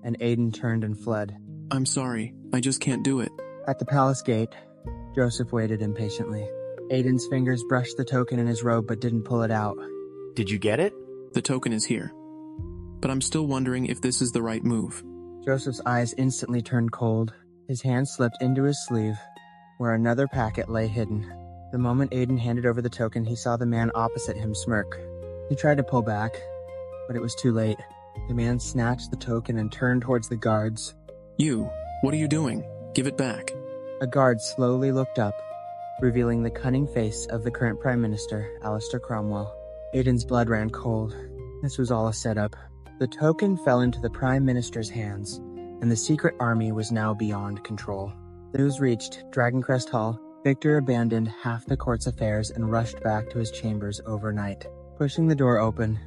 and Aiden turned and fled. I'm sorry, I just can't do it. At the palace gate, Joseph waited impatiently. Aiden's fingers brushed the token in his robe but didn't pull it out. Did you get it? The token is here. But I'm still wondering if this is the right move. Joseph's eyes instantly turned cold. His hand slipped into his sleeve, where another packet lay hidden. The moment Aiden handed over the token, he saw the man opposite him smirk. He tried to pull back, but it was too late. The man snatched the token and turned towards the guards. You, what are you doing? Give it back. A guard slowly looked up, revealing the cunning face of the current Prime Minister, Alistair Cromwell. Aiden's blood ran cold. This was all a setup. The token fell into the Prime Minister's hands, and the secret army was now beyond control. News reached Dragoncrest Hall. Victor abandoned half the court's affairs and rushed back to his chambers overnight. Pushing the door open,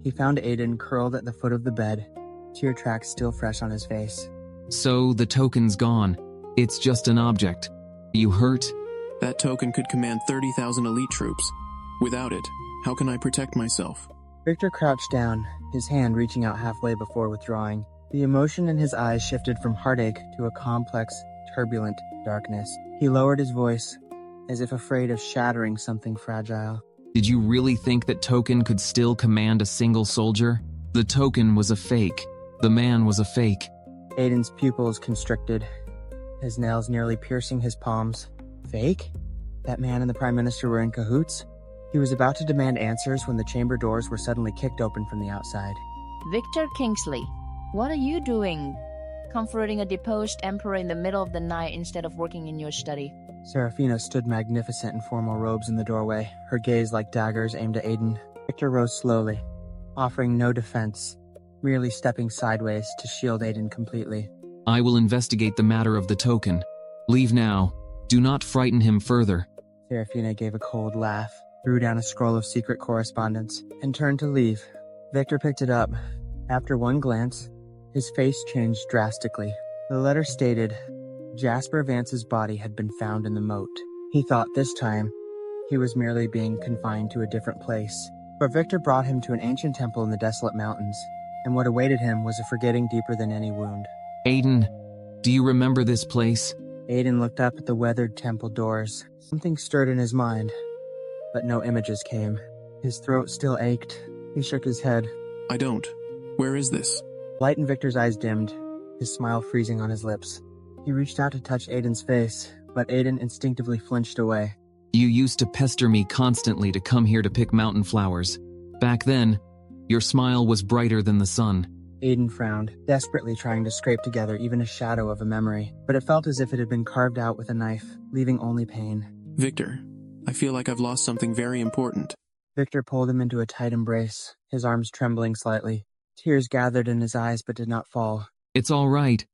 he found Aiden curled at the foot of the bed, tear tracks still fresh on his face. So the token's gone. It's just an object. You hurt? That token could command 30,000 elite troops. Without it, how can I protect myself? Victor crouched down, his hand reaching out halfway before withdrawing. The emotion in his eyes shifted from heartache to a complex, turbulent darkness. He lowered his voice, as if afraid of shattering something fragile. Did you really think that token could still command a single soldier? The token was a fake. The man was a fake. Aiden's pupils constricted, his nails nearly piercing his palms. Fake? That man and the Prime Minister were in cahoots? He was about to demand answers when the chamber doors were suddenly kicked open from the outside. Victor Kingsley, what are you doing? Comforting a deposed emperor in the middle of the night instead of working in your study. Serafina stood magnificent in formal robes in the doorway, her gaze like daggers aimed at Aiden. Victor rose slowly, offering no defense, merely stepping sideways to shield Aiden completely. I will investigate the matter of the token. Leave now. Do not frighten him further. Serafina gave a cold laugh, threw down a scroll of secret correspondence, and turned to leave. Victor picked it up. After one glance, his face changed drastically. The letter stated, Jasper Vance's body had been found in the moat. He thought this time he was merely being confined to a different place. But Victor brought him to an ancient temple in the desolate mountains, and what awaited him was a forgetting deeper than any wound. Aiden, do you remember this place? Aiden looked up at the weathered temple doors. Something stirred in his mind, but no images came. His throat still ached. He shook his head. I don't. Where is this? Light in Victor's eyes dimmed, his smile freezing on his lips. He reached out to touch Aiden's face, but Aiden instinctively flinched away. You used to pester me constantly to come here to pick mountain flowers. Back then, your smile was brighter than the sun. Aiden frowned, desperately trying to scrape together even a shadow of a memory, but it felt as if it had been carved out with a knife, leaving only pain. Victor, I feel like I've lost something very important. Victor pulled him into a tight embrace, his arms trembling slightly. Tears gathered in his eyes but did not fall. It's all right.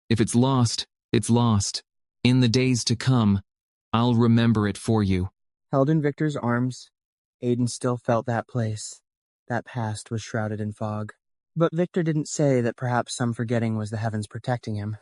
If it's lost, it's lost. In the days to come, I'll remember it for you. Held in Victor's arms, Aiden still felt that place. That past was shrouded in fog. But Victor didn't say that perhaps some forgetting was the heavens protecting him.